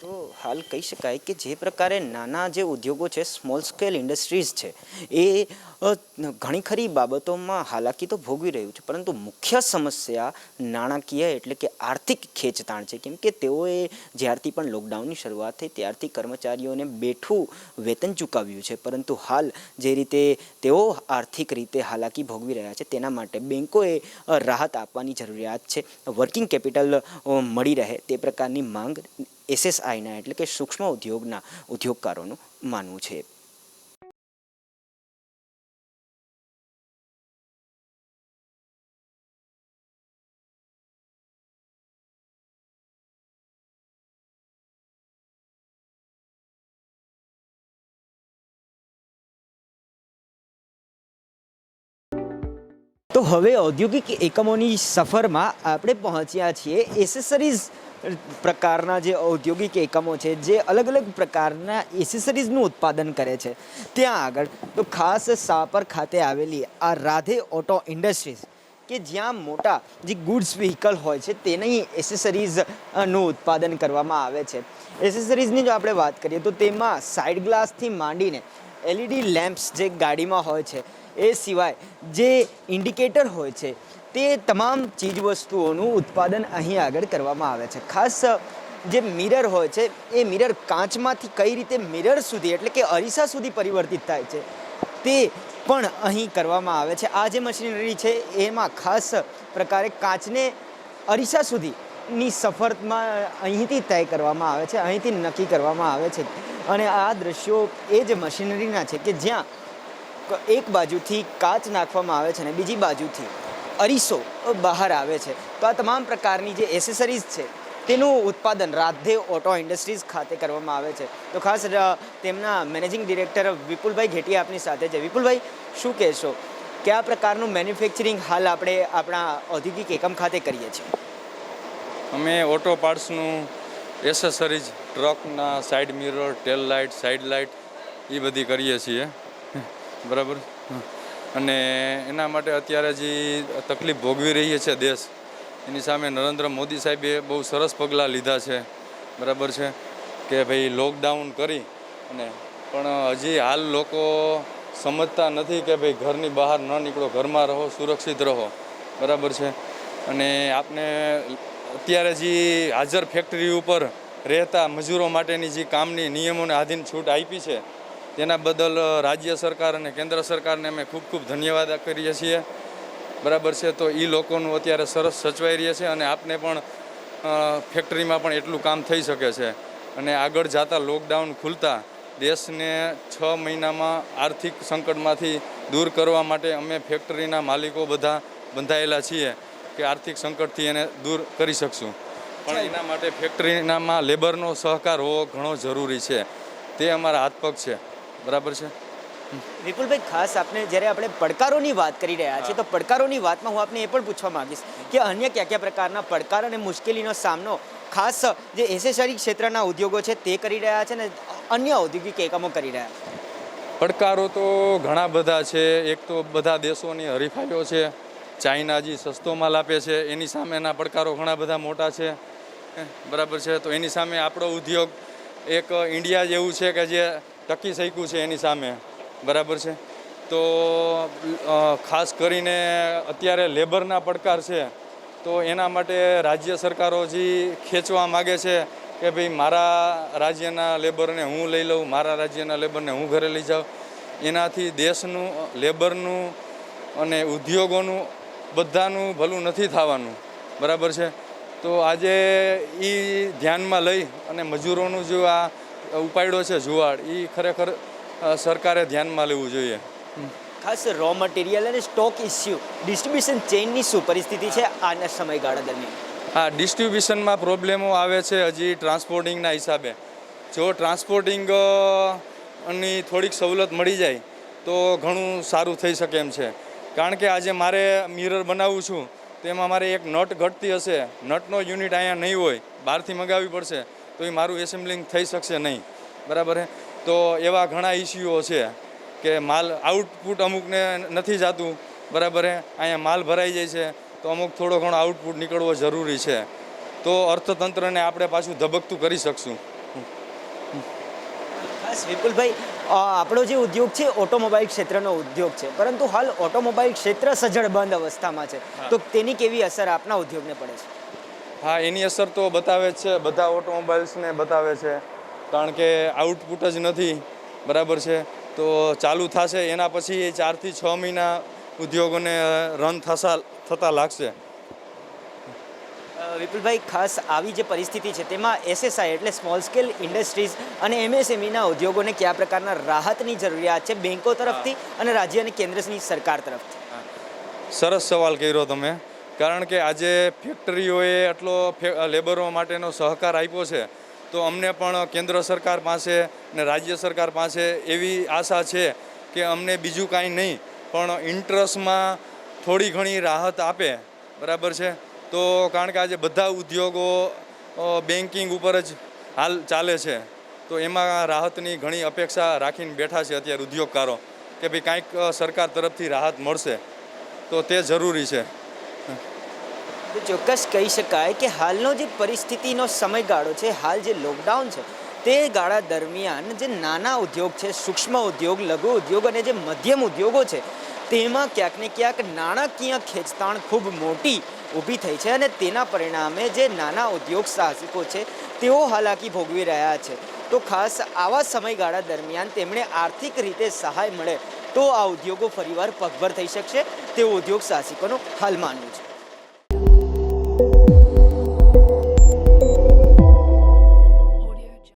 તો હાલ કહી શકાય કે જે પ્રકારે નાના જે ઉદ્યોગો છે, સ્મોલ સ્કેલ ઇન્ડસ્ટ્રીઝ છે, એ ઘણી ખરી બાબતોમાં હાલાકી તો ભોગવી રહ્યું છે, પરંતુ મુખ્ય સમસ્યા નાણાકીય એટલે કે આર્થિક ખેંચતાણ છે. કેમ કે તેઓએ જ્યારથી પણ લોકડાઉનની શરૂઆત થઈ ત્યારથી કર્મચારીઓને બેઠું વેતન ચૂકવ્યું છે, પરંતુ હાલ જે રીતે તેઓ આર્થિક રીતે હાલાકી ભોગવી રહ્યા છે તેના માટે બેંકોએ રાહત આપવાની જરૂરિયાત છે. વર્કિંગ કેપિટલ મળી રહે તે પ્રકારની માંગ SSIના એટલે કે સૂક્ષ્મ ઉદ્યોગના ઉદ્યોગકારોનું માનવું છે. તો હવે ઔદ્યોગિક એકમોની સફરમાં આપણે પહોંચ્યા છીએ એસેસરીઝ પ્રકારના જે ઔદ્યોગિક એકમો છે જે અલગ અલગ પ્રકારના એસેસરીઝનું ઉત્પાદન કરે છે ત્યાં આગળ. તો ખાસ સાપર ખાતે આવેલી આ રાધે ઓટો ઇન્ડસ્ટ્રીઝ કે જ્યાં મોટા જે ગુડ્સ વ્હીકલ હોય છે તેની એસેસરીઝનું ઉત્પાદન કરવામાં આવે છે. એસેસરીઝની જો આપણે વાત કરીએ તો તેમાં સાઇડ ગ્લાસથી માંડીને LED લેમ્પ્સ જે ગાડીમાં હોય છે, એ સિવાય જે ઇન્ડિકેટર હોય છે તે તમામ ચીજ વસ્તુઓનું ઉત્પાદન અહીં આગળ કરવામાં આવે છે. ખાસ જે મિરર હોય છે એ મિરર કાચમાંથી કઈ રીતે મિરર સુધી એટલે કે અરીસા સુધી પરિવર્તિત થાય છે તે પણ અહીં કરવામાં આવે છે. આ જે મશીનરી છે એમાં ખાસ પ્રકારે કાચને અરીસા સુધીની સફરમાં અહીંથી તય કરવામાં આવે છે, અહીંથી નક્કી કરવામાં આવે છે. અને આ દ્રશ્યો એ જ મશીનરીના છે કે જ્યાં એક બાજુથી કાચ નાખવામાં આવે છે અને બીજી બાજુથી અરીસો બહાર આવે છે. તો આ તમામ પ્રકારની જે એસેસરીઝ છે તેનું ઉત્પાદન રાધે ઓટો ઇન્ડસ્ટ્રીઝ ખાતે કરવામાં આવે છે. તો ખાસ તેમના મેનેજિંગ ડિરેક્ટર વિપુલભાઈ ઘેટિયા આપની સાથે છે. વિપુલભાઈ, શું કહેશો, કયા પ્રકારનું મેન્યુફેક્ચરિંગ હાલ આપણે આપણા ઔદ્યોગિક એકમ ખાતે કરીએ છીએ? અમે ઓટો પાર્ટ્સનું એસેસરીઝ, ટ્રકના side mirror, tail light, side light એ બધી કરીએ છીએ, બરાબર. અને એના માટે અત્યારે જે તકલીફ ભોગવી રહી છે દેશ, એની સામે નરેન્દ્ર મોદી સાહેબે બહુ સરસ પગલાં લીધા છે, બરાબર છે, કે ભાઈ લોકડાઉન કરી અને પણ હજી હાલ લોકો સમજતા નથી કે ભાઈ ઘરની બહાર ન નીકળો, ઘરમાં રહો, સુરક્ષિત રહો, બરાબર છે. અને આપને અત્યારે જે હાજર ફેક્ટરી ઉપર રહેતા મજૂરો માટેની જે કામની નિયમોને આધીન છૂટ આપી છે તેના બદલ રાજ્ય સરકાર અને કેન્દ્ર સરકારને અમે ખૂબ ખૂબ ધન્યવાદ કરીએ છીએ, બરાબર છે. તો એ લોકોનું અત્યારે સરસ સચવાઈ રહ્યા છે અને આપને પણ ફેક્ટરીમાં પણ એટલું કામ થઈ શકે છે. અને આગળ જતા લોકડાઉન ખુલતા દેશને 6 મહિનામાં આર્થિક સંકટમાંથી દૂર કરવા માટે અમે ફેક્ટરીના માલિકો બધા બંધાયેલા છીએ કે આર્થિક સંકટથી એને દૂર કરી શકશું. પણ એના માટે ફેક્ટરીનામાં લેબરનો સહકાર હોવો ઘણો જરૂરી છે. તે અમારા હાથપગ છે, બરાબર છે. વિપુલભાઈ, ખાસ જ્યારે આપણે પડકારોની વાત કરી રહ્યા છીએ તો પડકારોની વાતમાં હું આપને એ પણ પૂછવા માંગીશ કે અન્ય કયા કયા પ્રકારના પડકાર અને મુશ્કેલીનો સામનો ખાસ જે એસેસરી ક્ષેત્રના ઉદ્યોગો છે તે કરી રહ્યા છે ને અન્ય ઔદ્યોગિક એકમો કરી રહ્યા છે? પડકારો તો ઘણા બધા છે. એક તો બધા દેશોની હરીફાઈઓ છે. ચાઇના જે સસ્તો માલ આપે છે એની સામેના પડકારો ઘણા બધા મોટા છે, બરાબર છે. તો એની સામે આપણો ઉદ્યોગ એક ઇન્ડિયા જેવું છે કે જે ટકી શક્યું છે એની સામે, બરાબર છે. તો ખાસ કરીને અત્યારે લેબરના પડકાર છે તો એના માટે રાજ્ય સરકારો જે ખેંચવા માગે છે કે ભાઈ મારા રાજ્યના લેબરને હું લઈ લઉં, મારા રાજ્યના લેબરને હું ઘરે લઈ જાઉં, એનાથી દેશનું, લેબરનું અને ઉદ્યોગોનું બધાનું ભલું નથી થવાનું, બરાબર છે. તો આજે એ ધ્યાનમાં લઈ અને મજૂરોનું જો આ ઉપાડ્યો છે જુવાડ, એ ખરેખર સરકારે ધ્યાનમાં લેવું જોઈએ. ખાસ રો મટીરિયલ અને સ્ટોક ઇસ્યુ, ડિસ્ટ્રીબ્યુશન ચેઇનની શું પરિસ્થિતિ છે આના સમયગાળા દરમિયાન? હા, ડિસ્ટ્રીબ્યુશનમાં પ્રોબ્લેમો આવે છે હજી ટ્રાન્સપોર્ટિંગના હિસાબે. જો ટ્રાન્સપોર્ટિંગની થોડીક સવલત મળી જાય તો ઘણું સારું થઈ શકે એમ છે. કારણ કે આજે મારે મિરર બનાવું છું તેમાં મારે એક નટ ઘટતી હશે, નટનો યુનિટ અહીંયા નહીં હોય, બહારથી મંગાવવી પડશે, તો એ મારું એસેમ્બલિંગ થઈ શકશે નહીં, બરાબર છે. તો એવા ઘણા ઇસ્યુઓ છે કે માલ આઉટપુટ અમુકને નથી જતું, બરાબર છે. અહીંયા માલ ભરાઈ જાય છે તો અમુક થોડો ઘણો આઉટપુટ નીકળવો જરૂરી છે. તો અર્થતંત્રને આપણે પાછું ધબકતું કરી શકશું. ખાસ વિપુલભાઈ, આપણો જે ઉદ્યોગ છે ઓટોમોબાઈલ ક્ષેત્રનો ઉદ્યોગ છે, પરંતુ હાલ ઓટોમોબાઈલ ક્ષેત્ર સજ્જડ બંધ અવસ્થામાં છે, તો તેની કેવી અસર આપના ઉદ્યોગને પડે છે? હા, એની અસર તો બતાવે જ છે, બધા ઓટોમોબાઈલ્સને બતાવે છે. કારણ કે આઉટપુટ જ નથી, બરાબર છે. તો ચાલુ થશે એના પછી 4 થી 6 મહિના ઉદ્યોગોને રન થતા લાગશે. વિપુલભાઈ, ખાસ આવી જે પરિસ્થિતિ છે તેમાં એસએસઆઈ એટલે સ્મોલ સ્કેલ ઇન્ડસ્ટ્રીઝ અને એમએસએમઈના ઉદ્યોગોને કયા પ્રકારના રાહતની જરૂરિયાત છે બેંકો તરફથી અને રાજ્ય અને કેન્દ્રની સરકાર તરફથી? સરસ સવાલ કર્યો તમે. કારણ કે આજે ફેક્ટરીઓએ આટલો લેબરો માટેનો સહકાર આપ્યો છે તો અમને પણ કેન્દ્ર સરકાર પાસે અને રાજ્ય સરકાર પાસે એવી આશા છે કે અમને બીજું કાંઈ નહીં પણ ઇન્ટરેસ્ટમાં થોડી ઘણી રાહત આપે, બરાબર છે. તો કારણ કે આજે બધા ઉદ્યોગો બેન્કિંગ ઉપર જ હાલ ચાલે છે તો એમાં રાહતની ઘણી અપેક્ષા રાખીને બેઠા છે અત્યારે ઉદ્યોગકારો કે ભાઈ કાંઈક સરકાર તરફથી રાહત મળશે તો તે જરૂરી છે. ચોક્કસ કહી શકાય કે હાલનો જે પરિસ્થિતિનો સમયગાળો છે, હાલ જે લોકડાઉન છે તે ગાળા દરમિયાન જે નાના ઉદ્યોગ છે, સૂક્ષ્મ ઉદ્યોગ, લઘુ ઉદ્યોગ અને જે મધ્યમ ઉદ્યોગો છે તેમાં ક્યાંક ને ક્યાંક નાણાકીય ખેંચતાણ ખૂબ મોટી ઊભી થઈ છે અને તેના પરિણામે જે નાના ઉદ્યોગ સાહસિકો છે તેઓ હાલાકી ભોગવી રહ્યા છે. તો ખાસ આવા સમયગાળા દરમિયાન તેમણે આર્થિક રીતે સહાય મળે તો આ ઉદ્યોગો ફરીવાર પગભર થઈ શકશે તેવું ઉદ્યોગ સાહસિકોનું હાલ માનવું છે.